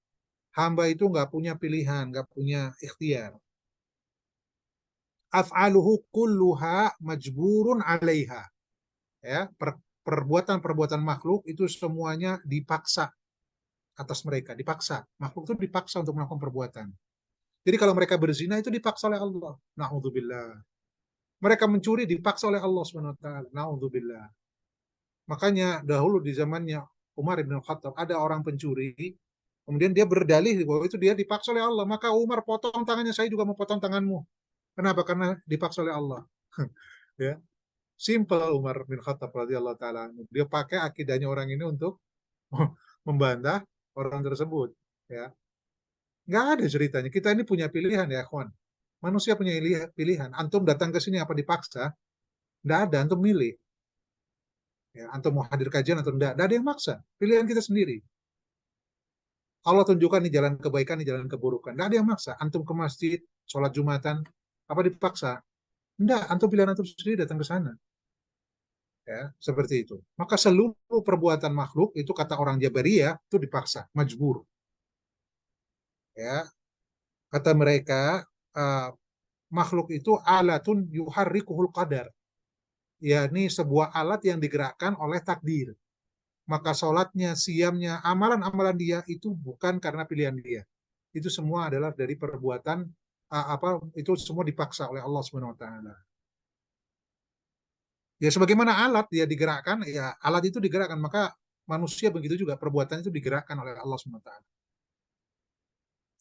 Hamba itu nggak punya pilihan, nggak punya ikhtiar. Af'aluhu kulluha majburun 'alaiha. Ya, perbuatan-perbuatan makhluk itu semuanya dipaksa atas mereka, dipaksa. Makhluk itu dipaksa untuk melakukan perbuatan. Jadi kalau mereka berzina itu dipaksa oleh Allah. Na'udzubillah. Mereka mencuri dipaksa oleh Allah Subhanahu wa taala. Na'udzubillah. Makanya dahulu di zamannya Umar bin Khattab ada orang pencuri, kemudian dia berdalih bahwa itu dia dipaksa oleh Allah. Maka Umar potong tangannya, saya juga mau potong tanganmu. Kenapa? Karena dipaksa oleh Allah. Ya, simple Umar bin Khattab radhiyallahu taala. Dia pakai akidahnya orang ini untuk membantah orang tersebut. Ya, nggak ada ceritanya. Kita ini punya pilihan ya, kawan. Manusia punya pilihan. Antum datang ke sini apa dipaksa? Nggak ada. Antum milih. Ya, antum mau hadir kajian atau enggak? Nggak ada yang maksa. Pilihan kita sendiri. Allah tunjukkan nih jalan kebaikan, nih jalan keburukan. Nggak ada yang maksa. Antum ke masjid, sholat Jumatan, apa dipaksa? Enggak. Antum pilihan antum sendiri datang ke sana. Ya, seperti itu. Maka seluruh perbuatan makhluk itu kata orang Jabariyah itu dipaksa, majbur. Ya, kata mereka uh, makhluk itu alatun yuharrikuhul qadar, yakni sebuah alat yang digerakkan oleh takdir. Maka sholatnya, siamnya, amalan-amalan dia itu bukan karena pilihan dia. Itu semua adalah dari perbuatan apa itu semua dipaksa oleh Allah Subhanahu wa taala. Ya sebagaimana alat dia digerakkan, ya alat itu digerakkan, maka manusia begitu juga perbuatan itu digerakkan oleh Allah Subhanahu wa taala.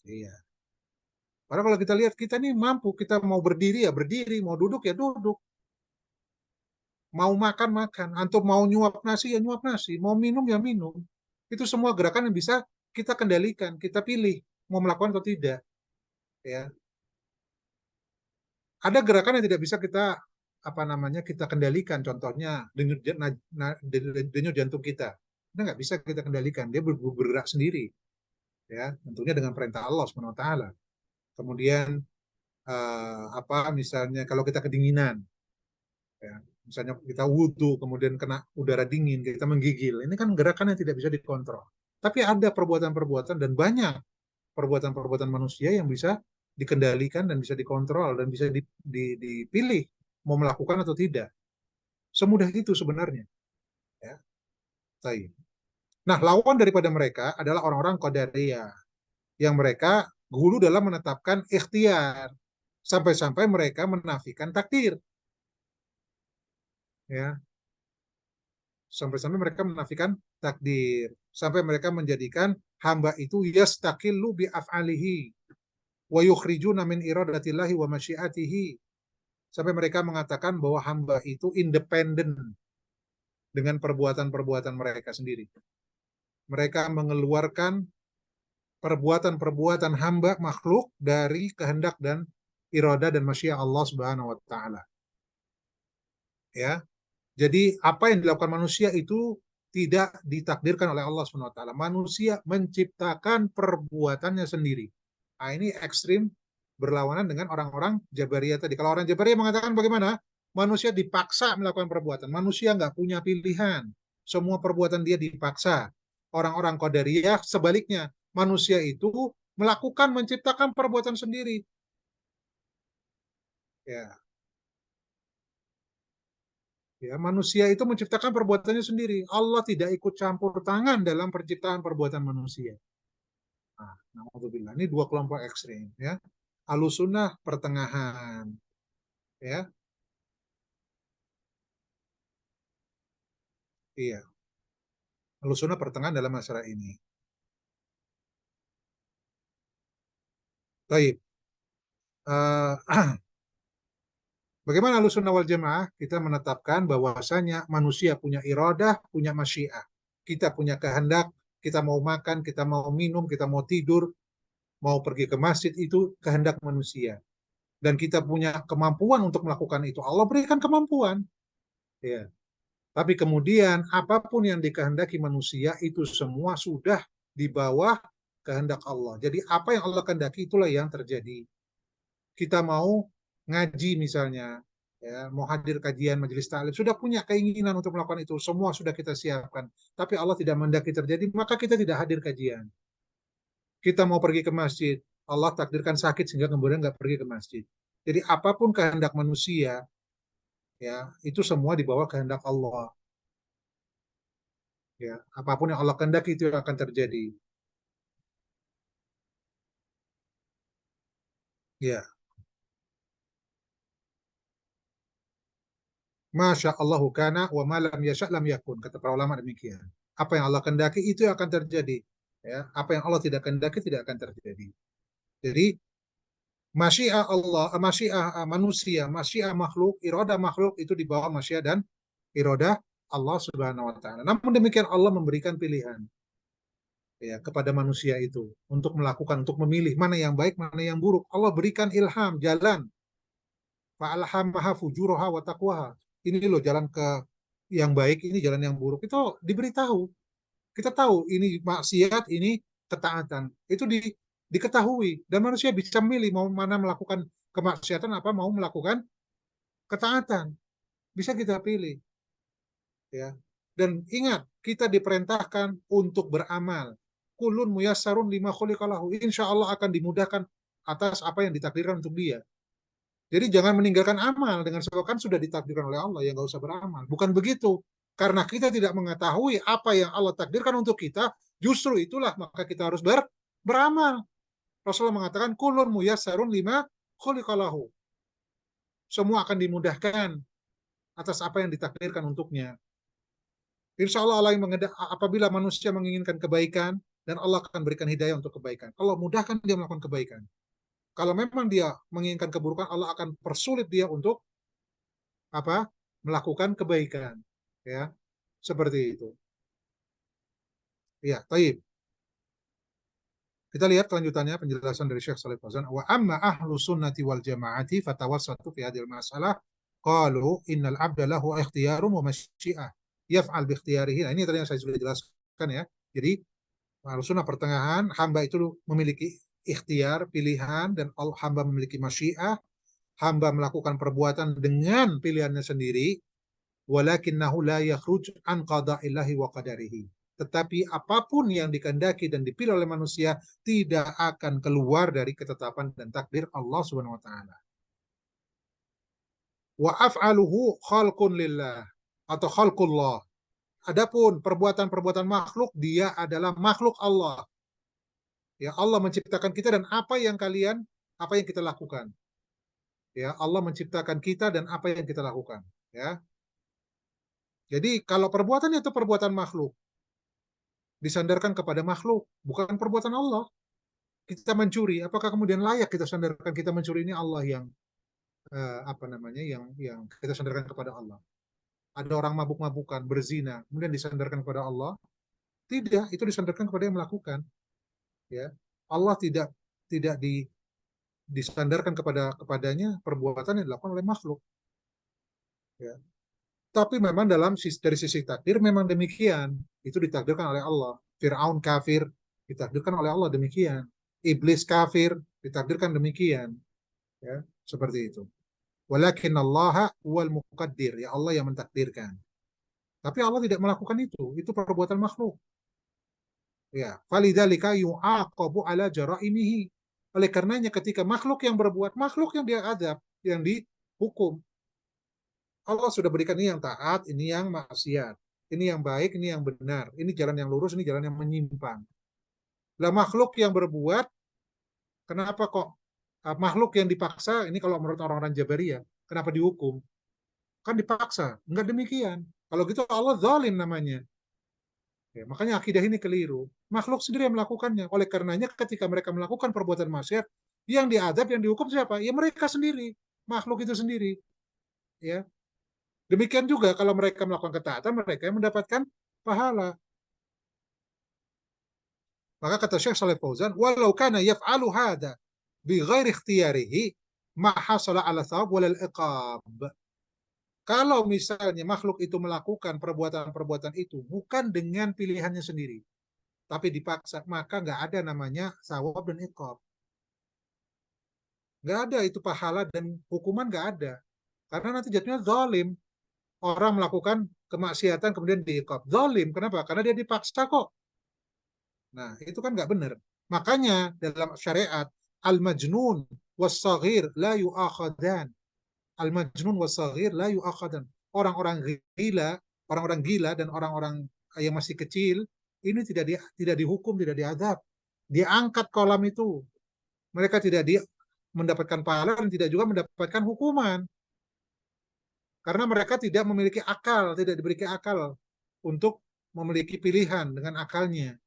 Iya. Padahal kalau kita lihat kita nih mampu, kita mau berdiri ya berdiri, mau duduk ya duduk, mau makan makan, atau mau nyuap nasi ya nyuap nasi, mau minum ya minum. Itu semua gerakan yang bisa kita kendalikan, kita pilih mau melakukan atau tidak. Ya, ada gerakan yang tidak bisa kita apa namanya kita kendalikan. Contohnya denyut jantung kita, kita nggak bisa kita kendalikan. Dia bergerak sendiri, ya tentunya dengan perintah Allah Subhanahu Wa Taala. Kemudian apa misalnya kalau kita kedinginan, ya, misalnya kita wudhu kemudian kena udara dingin kita menggigil, ini kan gerakan yang tidak bisa dikontrol. Tapi ada perbuatan-perbuatan dan banyak perbuatan-perbuatan manusia yang bisa dikendalikan dan bisa dikontrol dan bisa dipilih mau melakukan atau tidak. Semudah itu sebenarnya. Ya. Nah, lawan daripada mereka adalah orang-orang Qadariyah yang mereka gulu dalam menetapkan ikhtiar sampai-sampai mereka menafikan takdir. Ya, sampai-sampai mereka menafikan takdir, sampai mereka menjadikan hamba itu yastaqillu bi af'alihi wa yukhrijuna min iradatillahi wa masyiatihi, sampai mereka mengatakan bahwa hamba itu independen dengan perbuatan-perbuatan mereka sendiri. Mereka mengeluarkan perbuatan-perbuatan hamba makhluk dari kehendak dan irada dan masyiah Allah Subhanahu wa taala. Ya. Jadi apa yang dilakukan manusia itu tidak ditakdirkan oleh Allah Subhanahu wa taala. Manusia menciptakan perbuatannya sendiri. Nah, ini ekstrim berlawanan dengan orang-orang Jabariyah tadi. Kalau orang Jabariyah mengatakan bagaimana? Manusia dipaksa melakukan perbuatan. Manusia nggak punya pilihan. Semua perbuatan dia dipaksa. Orang-orang Qadariyah sebaliknya. Manusia itu melakukan, menciptakan perbuatan sendiri. Ya, ya, manusia itu menciptakan perbuatannya sendiri. Allah tidak ikut campur tangan dalam penciptaan perbuatan manusia. Nah, na'udzubillah. Ini dua kelompok ekstrim, ya. Ahlussunnah pertengahan, ya. Iya, Ahlussunnah pertengahan dalam masalah ini. Baik. Uh, bagaimana Ahlussunnah wal Jamaah? Kita menetapkan bahwasanya manusia punya iradah, punya masyiah. Kita punya kehendak, kita mau makan, kita mau minum, kita mau tidur, mau pergi ke masjid itu kehendak manusia. Dan kita punya kemampuan untuk melakukan itu. Allah berikan kemampuan. Ya. Tapi kemudian apapun yang dikehendaki manusia itu semua sudah di bawah kehendak Allah. Jadi apa yang Allah kehendaki itulah yang terjadi. Kita mau ngaji misalnya, ya, mau hadir kajian majelis taklim, sudah punya keinginan untuk melakukan itu, semua sudah kita siapkan. Tapi Allah tidak menghendaki terjadi, maka kita tidak hadir kajian. Kita mau pergi ke masjid, Allah takdirkan sakit sehingga kemudian nggak pergi ke masjid. Jadi apapun kehendak manusia, ya itu semua di bawah kehendak Allah. Ya, apapun yang Allah kehendaki itu yang akan terjadi. Ya, Masya Allahu kana wa ma lam yasha' lam yakun. Kata para ulama demikian. Apa yang Allah kehendaki itu yang akan terjadi. Ya, apa yang Allah tidak kehendaki tidak akan terjadi. Jadi masyiah Allah, masyiah manusia, masyiah makhluk, iroda makhluk itu di bawah masyiah dan iroda Allah Subhanahu wa taala. Namun demikian Allah memberikan pilihan ya kepada manusia itu untuk melakukan, untuk memilih mana yang baik, mana yang buruk. Allah berikan ilham, jalan. Fa'alhamaha fujuraha wa taqwaha. Ini loh jalan ke yang baik, ini jalan yang buruk. Itu diberitahu. Kita tahu ini maksiat, ini ketaatan. Itu diketahui dan manusia bisa milih mau mana melakukan kemaksiatan apa mau melakukan ketaatan. Bisa kita pilih ya. Dan ingat, kita diperintahkan untuk beramal. Kulun muyassarun lima khuliqalahu. Insya Allah akan dimudahkan atas apa yang ditakdirkan untuk dia. Jadi jangan meninggalkan amal dengan sebab kan sudah ditakdirkan oleh Allah, yang nggak usah beramal. Bukan begitu. Karena kita tidak mengetahui apa yang Allah takdirkan untuk kita, justru itulah maka kita harus beramal. Rasulullah mengatakan, kulun muyassarun lima khuliqalahu. Semua akan dimudahkan atas apa yang ditakdirkan untuknya. Insya Allah, apabila manusia menginginkan kebaikan, dan Allah akan berikan hidayah untuk kebaikan. Allah mudahkan dia melakukan kebaikan. Kalau memang dia menginginkan keburukan, Allah akan persulit dia untuk apa? Melakukan kebaikan. Ya, seperti itu. Ya, taib. Kita lihat kelanjutannya penjelasan dari Syekh Shalih Fauzan. Wa amma ahlu sunnati wal jamaati fatawassatu fi hadhil masalah qalu innal abda lahu ikhtiyarun wa masyiah yaf'al bi ikhtiyarihi. Nah, ini tadi yang saya sudah jelaskan ya. Jadi ahlu sunnah pertengahan, hamba itu memiliki ikhtiar, pilihan, dan hamba memiliki masyiah, hamba melakukan perbuatan dengan pilihannya sendiri, walakinnahu la yakhruj an qada'illahi wa qadarihi. Tetapi apapun yang dikehendaki dan dipilih oleh manusia tidak akan keluar dari ketetapan dan takdir Allah Subhanahu wa taala. Wa af'aluhu khalqun lillah atau khalqullah. Adapun perbuatan-perbuatan makhluk, dia adalah makhluk Allah. Ya, Allah menciptakan kita dan apa yang kita lakukan. Ya, Allah menciptakan kita dan apa yang kita lakukan. Ya, jadi kalau perbuatannya itu perbuatan makhluk, disandarkan kepada makhluk, bukan perbuatan Allah. Kita mencuri, apakah kemudian layak kita sandarkan kita mencuri, ini Allah yang apa namanya, yang kita sandarkan kepada Allah. Ada orang mabuk-mabukan, berzina, kemudian disandarkan kepada Allah? Tidak, itu disandarkan kepada yang melakukan. Ya, Allah tidak tidak disandarkan kepadanya perbuatan yang dilakukan oleh makhluk. Ya. Tapi memang dari sisi takdir memang demikian. Itu ditakdirkan oleh Allah. Fir'aun kafir, ditakdirkan oleh Allah demikian. Iblis kafir, ditakdirkan demikian. Ya, seperti itu. Walakin Allah wal muqaddir. Ya Allah yang mentakdirkan. Tapi Allah tidak melakukan itu. Itu perbuatan makhluk. Ya, falidzalika yu'aqabu ala jaraimihi. Oleh karenanya ketika makhluk yang berbuat, makhluk yang dia adab, yang dihukum. Allah sudah berikan ini yang taat, ini yang maksiat. Ini yang baik, ini yang benar. Ini jalan yang lurus, ini jalan yang menyimpang. Lah makhluk yang berbuat, kenapa kok makhluk yang dipaksa, ini kalau menurut orang-orang Jabariyah, kenapa dihukum? Kan dipaksa. Enggak demikian. Kalau gitu Allah zalim namanya. Ya, makanya akidah ini keliru. Makhluk sendiri yang melakukannya. Oleh karenanya ketika mereka melakukan perbuatan maksiat, yang diadab, yang dihukum siapa? Ya mereka sendiri. Makhluk itu sendiri. Ya. Demikian juga kalau mereka melakukan ketaatan, mereka yang mendapatkan pahala. Maka kata Syekh Saleh Fauzan, walau kana yaf'alu hada bi ghairi ikhtiyarihi ma hasala ala thawab wal iqab. Kalau misalnya makhluk itu melakukan perbuatan-perbuatan itu bukan dengan pilihannya sendiri, tapi dipaksa, maka nggak ada namanya thawab dan iqab. Nggak ada itu pahala dan hukuman nggak ada. Karena nanti jatuhnya zalim. Orang melakukan kemaksiatan kemudian diiqab. Zalim, kenapa? Karena dia dipaksa kok. Nah, itu kan nggak benar. Makanya dalam syariat al-majnun was-saghir la yu'akhadan. Al-majnun was-saghir la yu'akhadan. Orang-orang gila dan orang-orang yang masih kecil ini tidak dihukum, tidak diazab. Diangkat kolam itu. Mereka tidak mendapatkan pahala dan tidak juga mendapatkan hukuman. Karena mereka tidak memiliki akal, tidak diberi akal untuk memiliki pilihan dengan akalnya.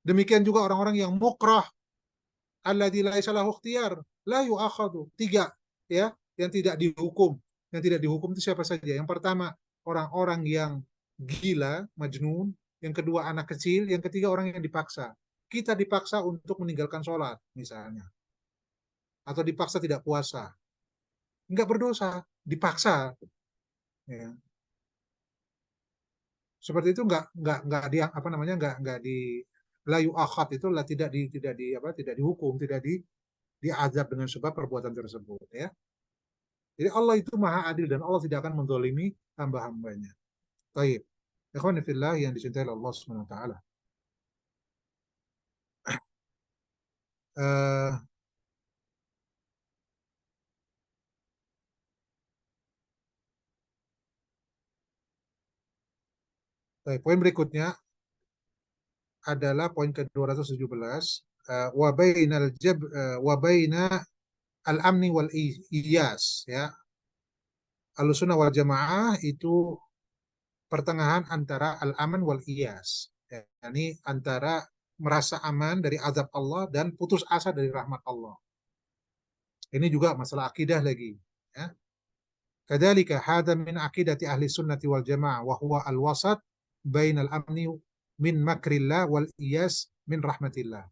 Demikian juga orang-orang yang mukrah, alladzi laisa lahu ikhtiyar, la yu'akhadhu. Tiga, ya, yang tidak dihukum. Yang tidak dihukum itu siapa saja? Yang pertama, orang-orang yang gila, majnun. Yang kedua, anak kecil. Yang ketiga, orang yang dipaksa. Kita dipaksa untuk meninggalkan sholat, misalnya. Atau dipaksa tidak puasa. Enggak berdosa, dipaksa. Ya. Seperti itu enggak di apa namanya enggak di layu akad itu lah tidak dihukum, tidak diazab dengan sebab perbuatan tersebut, ya. Jadi Allah itu maha adil dan Allah tidak akan menzalimi hamba-hambanya. Baik. Ikhwan fillah yang dicintai Allah Subhanahu wa taala. Eh, poin berikutnya adalah poin ke-217, wa bainal jab wa baina al-amni wal iyas, ya. Ahlussunnah wal jamaah itu pertengahan antara al-aman wal iyas. Ya, ini antara merasa aman dari azab Allah dan putus asa dari rahmat Allah. Ini juga masalah akidah lagi. Ya. Kadzalika hadza min aqidati ahli sunnati wal jamaah wa huwa al-wasat bainal amni min makrillah wal iyas min rahmatillah.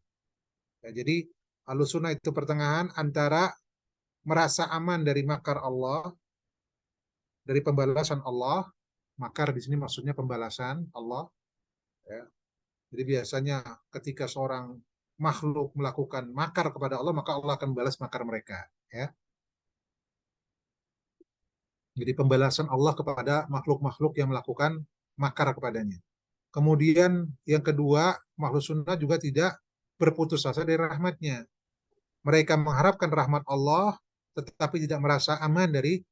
Ya, jadi Ahlussunnah itu pertengahan antara merasa aman dari makar Allah, dari pembalasan Allah. Makar di sini maksudnya pembalasan Allah. Ya. Jadi biasanya ketika seorang makhluk melakukan makar kepada Allah, maka Allah akan membalas makar mereka. Ya. Jadi pembalasan Allah kepada makhluk-makhluk yang melakukan makar kepadanya. Kemudian yang kedua, makhluk sunnah juga tidak berputus asa dari rahmatnya. Mereka mengharapkan rahmat Allah, tetapi tidak merasa aman dari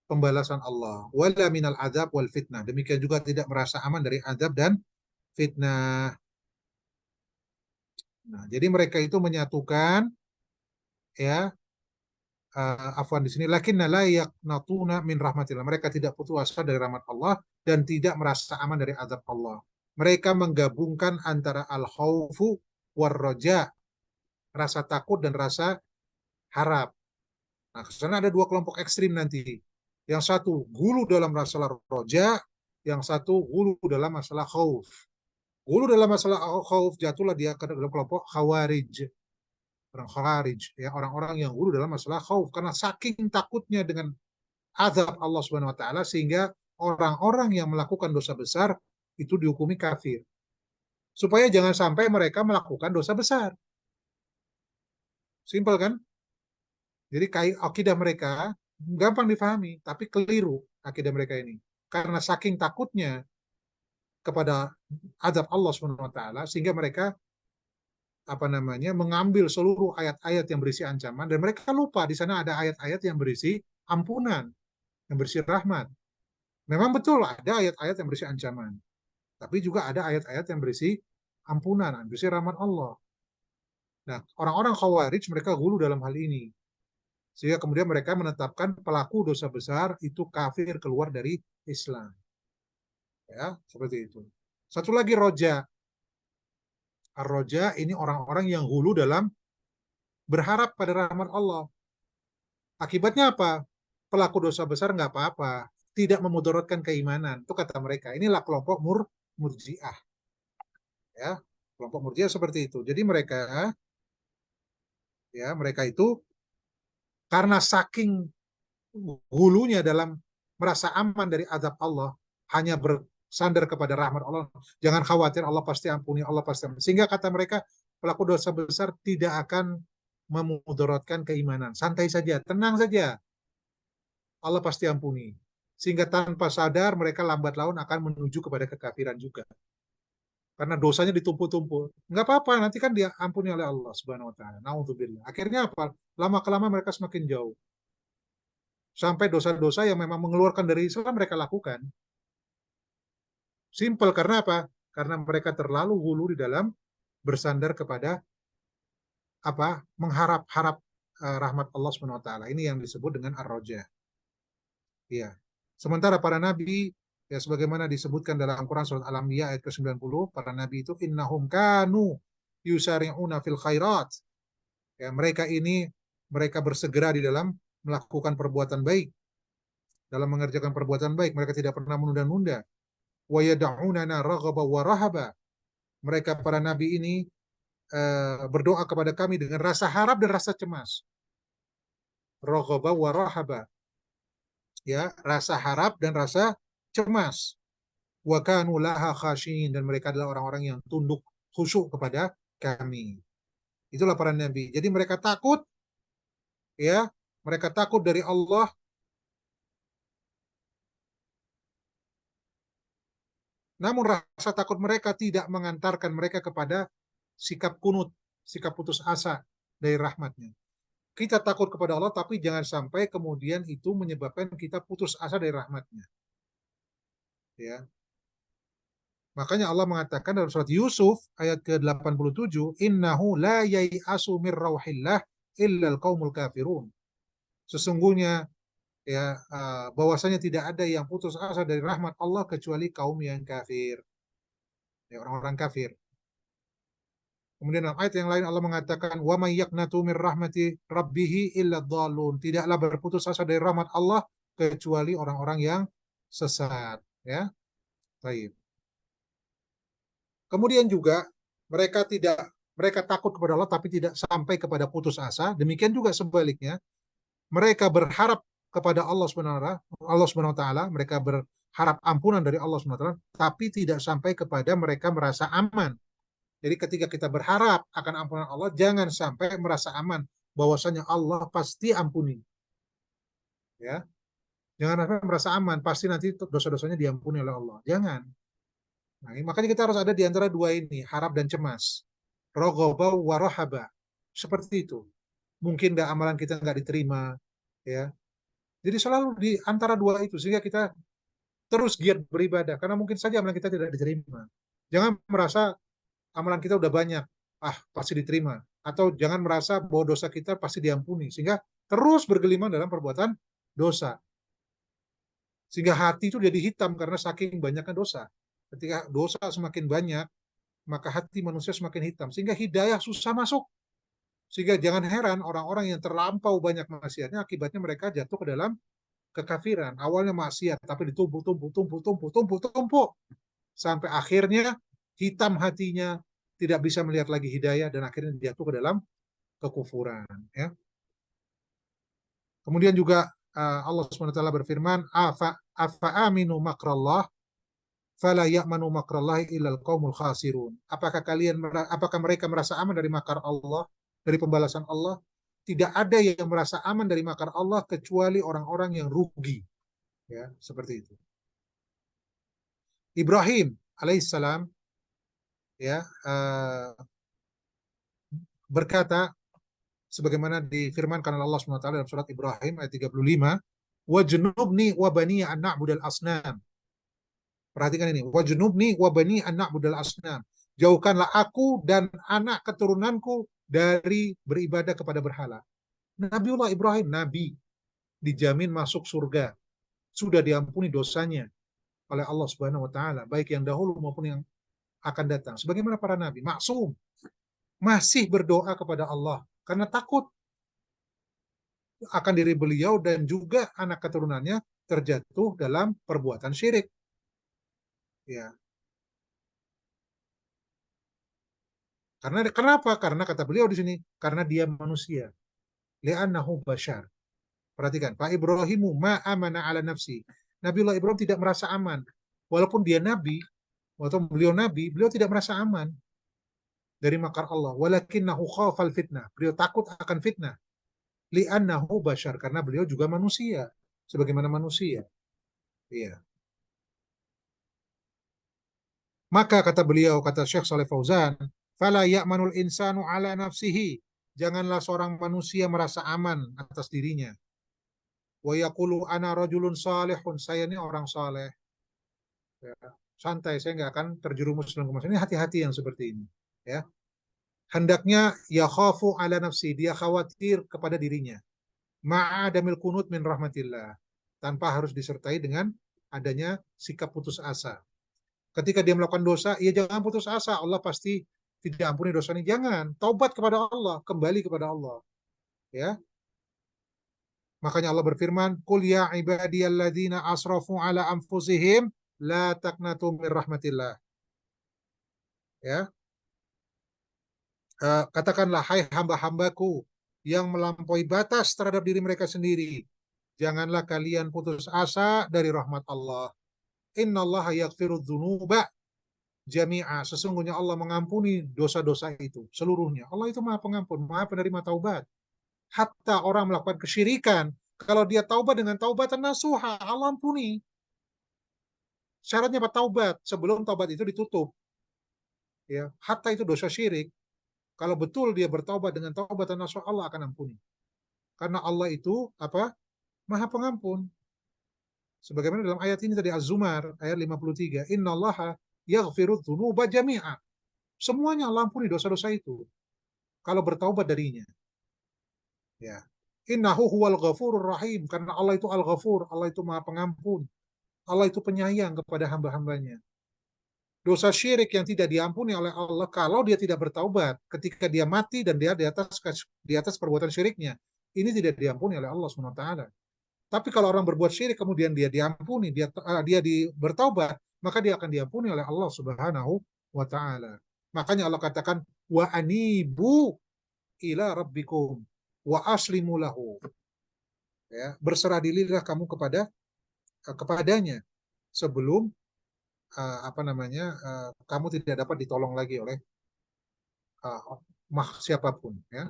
pembalasan Allah. Wala minal azab wal fitnah. Demikian juga tidak merasa aman dari azab dan fitnah. Nah, jadi mereka itu menyatukan, ya, afwan di sini, lakinna la yaqnatuna min rahmatillah. Mereka tidak putus asa dari rahmat Allah dan tidak merasa aman dari azab Allah. Mereka menggabungkan antara al-khaufu war roja, rasa takut dan rasa harap. Nah, karena ada dua kelompok ekstrim nanti. Yang satu gulu dalam masalah roja, yang satu gulu dalam masalah khauf. Gulu dalam masalah khauf, jatuhlah dia ke dalam kelompok khawarij. Orang khawarij, ya, orang-orang yang gulu dalam masalah khauf karena saking takutnya dengan azab Allah Subhanahu wa taala sehingga orang-orang yang melakukan dosa besar itu dihukumi kafir. Supaya jangan sampai mereka melakukan dosa besar. Simpel kan? Jadi akidah mereka gampang difahami, tapi keliru akidah mereka ini. Karena saking takutnya kepada azab Allah Subhanahu wa taala sehingga mereka mengambil seluruh ayat-ayat yang berisi ancaman dan mereka lupa di sana ada ayat-ayat yang berisi ampunan, yang berisi rahmat. Memang betul ada ayat-ayat yang berisi ancaman, tapi juga ada ayat-ayat yang berisi ampunan, yang berisi rahmat Allah. Nah, orang-orang Khawarij mereka gulu dalam hal ini. Sehingga kemudian mereka menetapkan pelaku dosa besar itu kafir keluar dari Islam. Ya, seperti itu. Satu lagi roja. Ar-roja ini orang-orang yang hulu dalam berharap pada rahmat Allah. Akibatnya apa? Pelaku dosa besar nggak apa-apa, tidak memudaratkan keimanan. Itu kata mereka. Inilah kelompok murjiah. Ya, kelompok murjiah seperti itu. Jadi mereka itu karena saking hulunya dalam merasa aman dari azab Allah, hanya bersandar kepada rahmat Allah. Jangan khawatir, Allah pasti ampuni, Allah pasti ampuni. Sehingga kata mereka, pelaku dosa besar tidak akan memudaratkan keimanan. Santai saja, tenang saja. Allah pasti ampuni. Sehingga tanpa sadar mereka lambat laun akan menuju kepada kekafiran juga. karena dosanya ditumpuk-tumpuk. Nggak apa-apa, nanti kan dia ampuni oleh Allah Subhanahu wa taala. Nauzubillah. Akhirnya apa? Lama-kelamaan mereka semakin jauh. Sampai dosa-dosa yang memang mengeluarkan dari Islam mereka lakukan. Simple karena apa? Karena mereka terlalu hulu di dalam bersandar kepada apa? Mengharap-harap rahmat Allah Subhanahu wa taala. Ini yang disebut dengan ar-raja. Iya. Sementara para nabi ya sebagaimana disebutkan dalam Quran surat Al-Anbiya ayat ke-90, para nabi itu innahum kanu yusari'una fil khairat. Ya, mereka bersegera di dalam melakukan perbuatan baik, dalam mengerjakan perbuatan baik, mereka tidak pernah menunda-nunda. Wa yad'unana raghaba wa rahaba. Mereka para nabi ini berdoa kepada kami dengan rasa harap dan rasa cemas. Raghaba wa rahaba. Ya, rasa harap dan rasa cemas. Wa kanu laha khashin, dan mereka adalah orang-orang yang tunduk khusyuk kepada kami. Itulah para nabi. Jadi mereka takut, ya, mereka takut dari Allah, namun rasa takut mereka tidak mengantarkan mereka kepada sikap kunut, sikap putus asa dari rahmatnya. Kita takut kepada Allah, tapi jangan sampai kemudian itu menyebabkan kita putus asa dari rahmatnya. Ya, makanya Allah mengatakan dalam surat Yusuf ayat ke-87, innahu la yai'asu mir rauhillah illa al-qaumul kafirun. Sesungguhnya ya bahwasanya tidak ada yang putus asa dari rahmat Allah kecuali kaum yang kafir, ya, orang-orang kafir. Kemudian dalam ayat yang lain Allah mengatakan wa may yaqnatu mir rahmati rabbih illa dhallun. Tidaklah berputus asa dari rahmat Allah kecuali orang-orang yang sesat, ya. Baik. Kemudian juga mereka takut kepada Allah tapi tidak sampai kepada putus asa. Demikian juga sebaliknya, mereka berharap kepada Allah Subhanahu wa taala, mereka berharap ampunan dari Allah Subhanahu wa taala, tapi tidak sampai kepada mereka merasa aman. Jadi ketika kita berharap akan ampunan Allah, jangan sampai merasa aman bahwasanya Allah pasti ampuni. Ya, jangan sampai merasa aman, pasti nanti dosa-dosanya diampuni oleh Allah. Jangan. Nah, makanya kita harus ada di antara dua ini, harap dan cemas. Rogoba warohaba. Seperti itu. Mungkin amalan kita nggak diterima, ya. Jadi selalu di antara dua itu sehingga kita terus giat beribadah karena mungkin saja amalan kita tidak diterima. Jangan merasa amalan kita udah banyak, pasti diterima. Atau jangan merasa bahwa dosa kita pasti diampuni sehingga terus bergelimang dalam perbuatan dosa. Sehingga hati itu jadi hitam karena saking banyaknya dosa. Ketika dosa semakin banyak, maka hati manusia semakin hitam sehingga hidayah susah masuk. Sehingga jangan heran orang-orang yang terlampau banyak maksiatnya akibatnya mereka jatuh ke dalam kekafiran. Awalnya maksiat tapi ditumpuk sampai akhirnya hitam hatinya, tidak bisa melihat lagi hidayah dan akhirnya jatuh ke dalam kekufuran, ya. Kemudian juga Allah SWT berfirman, afa aminu makrallah fala ya'manu makrallahi illal qaumul khasirun. Apakah mereka merasa aman dari makar Allah, dari pembalasan Allah? Tidak ada yang merasa aman dari makar Allah kecuali orang-orang yang rugi, ya, seperti itu. Ibrahim alaihissalam, ya, berkata sebagaimana difirmankan oleh Allah SWT dalam surat Ibrahim ayat 35, wajnubni wa bani an na'budal asnam. Perhatikan ini, wajnubni wa bani an na'budal asnam. Jauhkanlah aku dan anak keturunanku dari beribadah kepada berhala. Nabiullah Ibrahim, nabi, dijamin masuk surga. Sudah diampuni dosanya oleh Allah Subhanahu wa taala, baik yang dahulu maupun yang akan datang. Sebagaimana para nabi, maksum, masih berdoa kepada Allah karena takut akan diri beliau dan juga anak keturunannya terjatuh dalam perbuatan syirik. Ya. Karena kenapa? Karena kata beliau di sini, karena dia manusia. Li'annahu bashar. Perhatikan, Pak Ibrahimu ma amana ala nafsi. Nabiullah Ibrahim tidak merasa aman. Walaupun dia nabi, walaupun beliau nabi, beliau tidak merasa aman dari makar Allah. Walakinnahu khafal fitnah. Beliau takut akan fitnah. Li'annahu bashar. Karena beliau juga manusia. Sebagaimana manusia. Iya. Maka kata beliau, kata Syekh Saleh Fauzan, fala ya'manul insanu ala nafsihi. Janganlah seorang manusia merasa aman atas dirinya. Wa yaqulu ana rajulun salihun. Saya ini orang saleh. Ya, santai, saya nggak akan terjerumus dalam kemaksiatan. Ini hati-hati yang seperti ini. Ya, hendaknya ya khafu ala nafsi, dia khawatir kepada dirinya. Ma'adamil kunut min rahmatillah, tanpa harus disertai dengan adanya sikap putus asa. Ketika dia melakukan dosa, ia jangan putus asa, Allah pasti tidak ampuni dosanya. Jangan, taubat kepada Allah, kembali kepada Allah. Ya, makanya Allah berfirman, "Qul ya ibadiyalladzina asrafu ala anfusihim la taqnatu min rahmatillah." Ya, katakanlah, hai hamba-hambaku yang melampaui batas terhadap diri mereka sendiri, janganlah kalian putus asa dari rahmat Allah. Innallaha yaghfiru dzunuba jami'a. Sesungguhnya Allah mengampuni dosa-dosa itu seluruhnya. Allah itu Maha Pengampun, Maha Penerima taubat. Hatta orang melakukan kesyirikan, kalau dia taubat dengan taubatan nasuha, Allah ampuni. Syaratnya apa? Taubat. Sebelum taubat itu ditutup. Ya, hatta itu dosa syirik. Kalau betul dia bertaubat dengan taubatan nasuha, Allah akan ampuni. Karena Allah itu apa? Maha Pengampun. Sebagaimana dalam ayat ini tadi Az-Zumar ayat 53, innallaha yaghfiru dzunuba jami'a. Semuanya Allah ampuni dosa-dosa itu kalau bertaubat darinya. Ya. Innahu huwal ghafurur rahim, karena Allah itu Al-Ghafur, Allah itu Maha Pengampun. Allah itu penyayang kepada hamba-hambanya. Dosa syirik yang tidak diampuni oleh Allah kalau dia tidak bertaubat ketika dia mati dan dia di atas perbuatan syiriknya. Ini tidak diampuni oleh Allah SWT. Tapi kalau orang berbuat syirik kemudian dia diampuni, dia bertaubat, maka dia akan diampuni oleh Allah Subhanahu wa taala. Makanya Allah katakan wa anibu ila rabbikum wa aslimu lahu. Ya, berserah dirilah kamu kepadanya sebelum kamu tidak dapat ditolong lagi oleh siapapun, ya.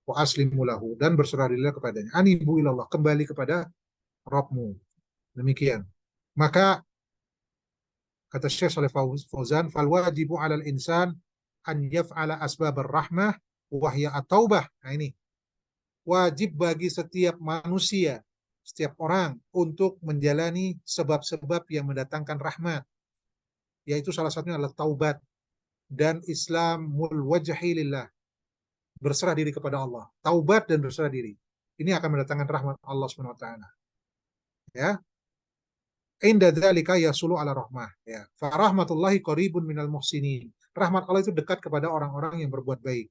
Wa aslimu lahu, dan berserah dirilah kepadanya. Anibu ilallah, kembali kepada Rabbmu. Demikian. Maka kata Syekh Saleh Fauzan, fal wajibu 'alal insan an yaf'ala asbabar rahmah wa hiya at-taubah. Nah ini, wajib bagi setiap manusia, setiap orang untuk menjalani sebab-sebab yang mendatangkan rahmat, yaitu salah satunya adalah taubat dan islamul wajhi lillah, berserah diri kepada Allah. Taubat dan berserah diri. Ini akan mendatangkan rahmat Allah Subhanahu wa taala. Ya. Inda dzalika yasulu ala rahmah, ya. Fa rahmatullahi qaribun minal muhsinin. Rahmat Allah itu dekat kepada orang-orang yang berbuat baik.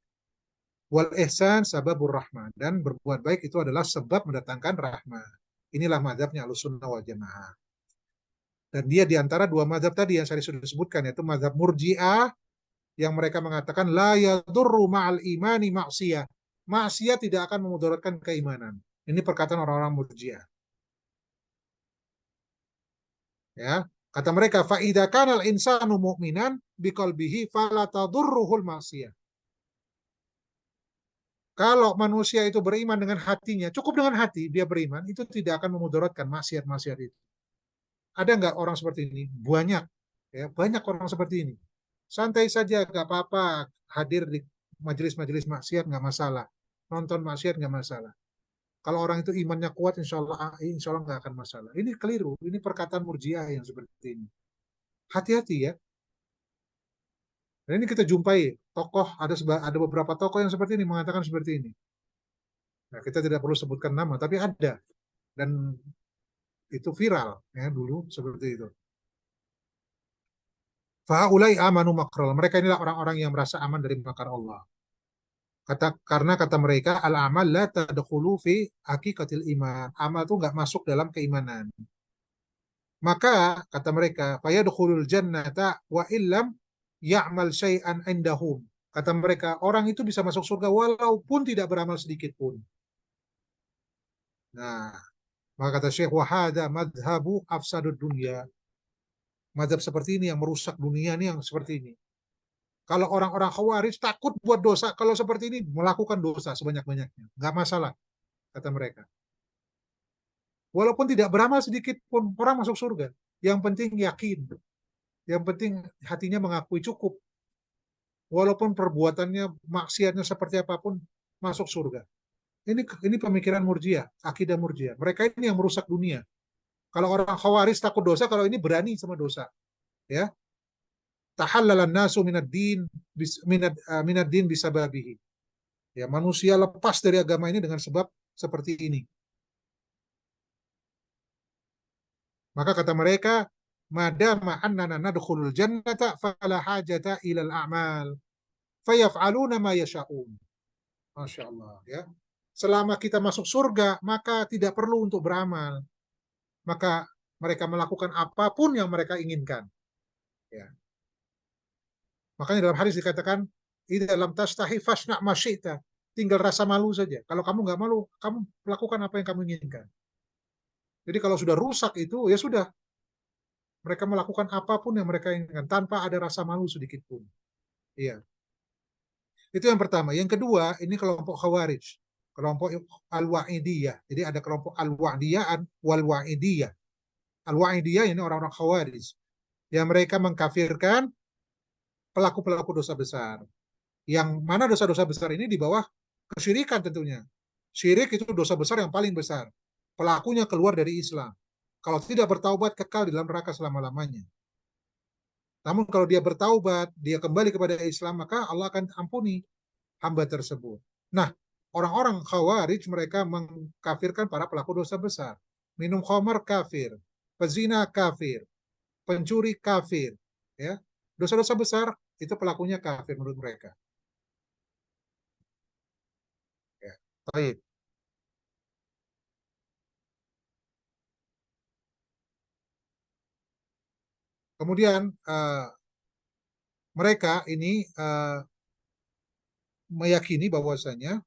Wal ihsan sababur rahmah, dan berbuat baik itu adalah sebab mendatangkan rahmah. Inilah mazhabnya Ahlussunnah wal Jamaah. Dan dia diantara dua mazhab tadi yang saya sudah sebutkan, yaitu mazhab Murji'ah yang mereka mengatakan la yadurru ma'al imani maksiyah. Maksiat tidak akan memudaratkan keimanan. Ini perkataan orang-orang Murji'ah. Ya, kata mereka fa idza kana al insanu mu'minan biqalbihi fala tadurruhul maksiyah. Kalau manusia itu beriman dengan hatinya, cukup dengan hati dia beriman, itu tidak akan memudaratkan maksiat-maksiat itu. Ada nggak orang seperti ini? Banyak, ya, banyak orang seperti ini. Santai saja, nggak apa-apa, hadir di majelis-majelis maksiat nggak masalah, nonton maksiat nggak masalah. Kalau orang itu imannya kuat, insya Allah nggak akan masalah. Ini keliru, ini perkataan Murji'ah yang seperti ini. Hati-hati ya. Dan ini kita jumpai tokoh, ada beberapa tokoh yang seperti ini mengatakan seperti ini. Nah, kita tidak perlu sebutkan nama, tapi ada, dan itu viral ya dulu seperti itu. Faulai amanu makrol. Mereka inilah orang-orang yang merasa aman dari makar Allah. Karena kata mereka al amal la tadkhulu fi hakikatil iman. Amal itu nggak masuk dalam keimanan. Maka kata mereka, fayadkhulul jannata wa illam ya'mal syai'an indahum. Kata mereka, orang itu bisa masuk surga walaupun tidak beramal sedikit pun. Nah, maka kata Syekh, wahada madhabu afsadud dunia. Madhab seperti ini yang merusak dunia ini yang seperti ini. Kalau orang-orang khawarij takut buat dosa, kalau seperti ini melakukan dosa sebanyak-banyaknya. Nggak masalah, kata mereka. Walaupun tidak beramal sedikit pun, orang masuk surga. Yang penting yakin. Yang penting hatinya mengakui cukup. Walaupun perbuatannya, maksiatnya seperti apapun, masuk surga. Ini pemikiran Murji'ah, akidah Murji'ah. Mereka ini yang merusak dunia. Kalau orang Khawarij takut dosa, kalau ini berani sama dosa. Ya, tahallalan nasu minad din bisababihi. Ya, manusia lepas dari agama ini dengan sebab seperti ini. Maka kata mereka, madama annana nadkhulul jannata fala hajata ilal a'mal fayaf'aluna ma yasha'un. Masya Allah, ya. Selama kita masuk surga, maka tidak perlu untuk beramal. Maka mereka melakukan apapun yang mereka inginkan. Ya. Makanya dalam hadis dikatakan, idza lam tastahi fasna' ma syi'ta. Tinggal rasa malu saja. Kalau kamu nggak malu, kamu lakukan apa yang kamu inginkan. Jadi kalau sudah rusak itu, ya sudah. Mereka melakukan apapun yang mereka inginkan tanpa ada rasa malu sedikit pun. Iya. Itu yang pertama. Yang kedua, ini kelompok Khawarij. Kelompok Al-Wa'idiyah. Jadi ada kelompok Al-Wa'diyah wal-Wa'idiyah. Al-Wa'idiyah ini orang-orang Khawarij. Yang mereka mengkafirkan pelaku-pelaku dosa besar. Yang mana dosa-dosa besar ini di bawah kesyirikan tentunya. Syirik itu dosa besar yang paling besar. Pelakunya keluar dari Islam. Kalau tidak bertaubat, kekal di dalam neraka selama-lamanya. Namun kalau dia bertaubat, dia kembali kepada Islam, maka Allah akan ampuni hamba tersebut. Nah, orang-orang Khawarij mereka mengkafirkan para pelaku dosa besar. Minum khamar kafir, pezina kafir, pencuri kafir, ya. Dosa-dosa besar itu pelakunya kafir menurut mereka. Ya. Baik. Kemudian mereka ini meyakini uh,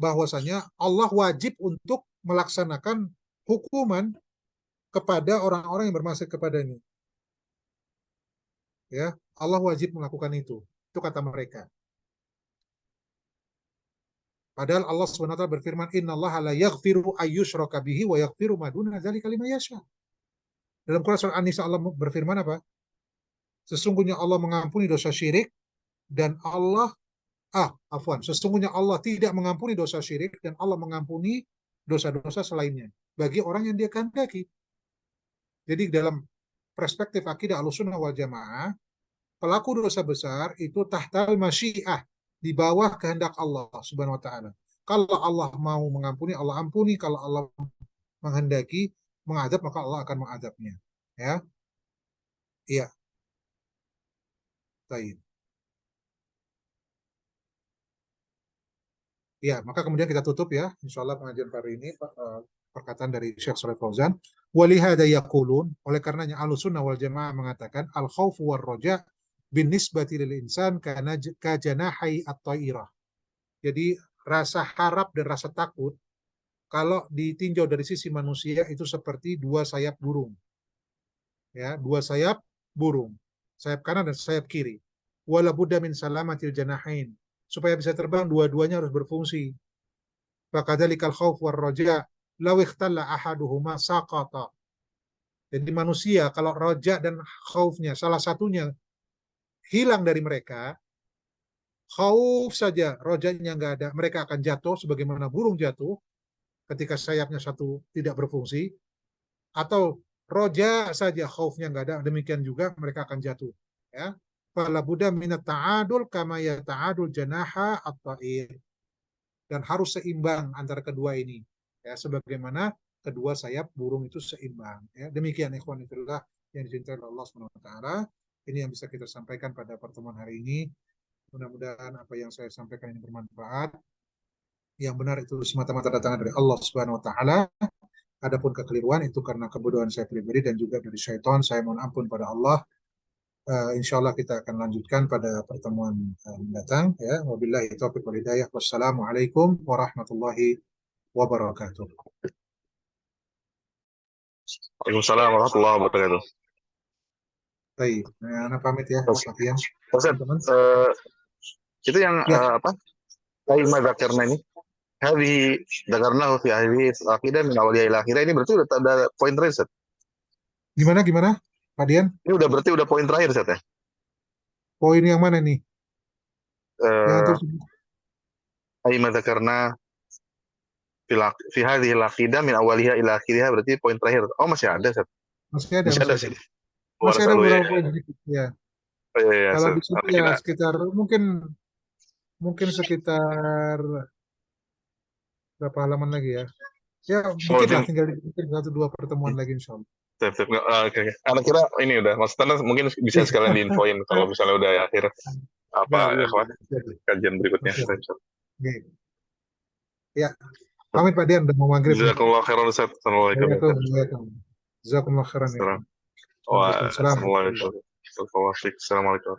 bahwasanya Allah wajib untuk melaksanakan hukuman kepada orang-orang yang bermaksud kepadanya. Ya, Allah wajib melakukan itu. Itu kata mereka. Padahal Allah SWT berfirman, "Innallaha la yaghfiru ayyushraka bihi wa yaghfiru ma duna dzalika liman yasha." Dalam Quran surah An-Nisa Allah berfirman apa? Sesungguhnya Allah mengampuni dosa syirik dan sesungguhnya Allah tidak mengampuni dosa syirik dan Allah mengampuni dosa-dosa selainnya bagi orang yang dia kehendaki. Jadi dalam perspektif akidah Ahlussunnah wal Jamaah, pelaku dosa besar itu tahtal masyiah, di bawah kehendak Allah Subhanahu wa taala. Kalau Allah mau mengampuni, Allah ampuni. Kalau Allah menghendaki mengadab, maka Allah akan mengadabnya. Ya, iya, baik. Ya, maka kemudian kita tutup ya, insya Allah pengajian hari ini perkataan dari Syekh Shalih Fauzan. Walihada yaqulun, oleh karenanya Ahlussunnah wal Jamaah mengatakan al khaufu war roja bin nisbati lil insan kana kajanahai at-tairah. Jadi rasa harap dan rasa takut kalau ditinjau dari sisi manusia itu seperti dua sayap burung. Ya, dua sayap burung. Sayap kanan dan sayap kiri. Wala budda min salamatil janahain. Supaya bisa terbang dua-duanya harus berfungsi. Fakadzalikal khauf war raja law ikhtalla ahaduhuma saqata. Jadi manusia kalau roja dan khaufnya salah satunya hilang dari mereka, khauf saja rojanya nggak ada, mereka akan jatuh sebagaimana burung jatuh ketika sayapnya satu tidak berfungsi, atau roja saja khaufnya nggak ada, demikian juga mereka akan jatuh. Ya, fala budda minat ta'adul kama ya ta'adul janaha at-ta'ir, dan harus seimbang antara kedua ini. Ya, sebagaimana kedua sayap burung itu seimbang. Ya, demikian ikhwan fillah yang dicintai Allah Subhanahu wa taala. Ini yang bisa kita sampaikan pada pertemuan hari ini. Mudah-mudahan apa yang saya sampaikan ini bermanfaat. Yang benar itu semata-mata datang dari Allah Subhanahu wa taala. Adapun kekeliruan itu karena kebodohan saya pribadi dan juga dari syaitan. Saya mohon ampun pada Allah. Insya Allah kita akan lanjutkan pada pertemuan mendatang. Ya, wabillahi taufiq wal hidayah. Wassalamualaikum warahmatullahi wabarakatuh. Waalaikumsalam warahmatullahi wabarakatuh. Baik, anak pamit ya, Terus, Mas Afian. Ustaz, Teman-teman. itu yang Ya, apa? Kalimah zakarna ini. Hadhi dzakarnahu fi hadhihi al-aqidah min awaliyah ila akhirah. Ini berarti udah ada poin terakhir, Ustaz. Gimana, Pak Dian? Ini udah berarti udah poin terakhir, Ustaz ya. Poin yang mana nih? Yang Eh, terus Aima dzakarna fi hadhihi al-aqidah min awaliyah ila akhirah, berarti poin terakhir. Oh, masih ada, Ustaz. masih ada, Masih masih ada ada. sih. Masih ada Selalu ya. beberapa poin sedikit. Ya, Oh, iya, iya, kalau Ustaz. di situ Nanti ya kita sekitar mungkin mungkin sekitar berapa halaman lagi ya? Ya, oh, dikit lah, tinggal mungkin satu dua pertemuan lagi insya Allah. Sip. Oke, oke. Anak kira ini udah, maksudnya mungkin bisa sekalian diinfoin kalau misalnya udah akhir apa Ya, ya, iya, kawan, iya. kajian berikutnya. Masih ada. Oke. Ya, pamit Pak Dian, udah mau maghrib nih. Jazakallah khairan, Ustaz. Assalamualaikum. Waalaikumsalam. Jazakumullah khairan ya. Assalamualaikum. Waalaikumsalam. Assalamualaikum.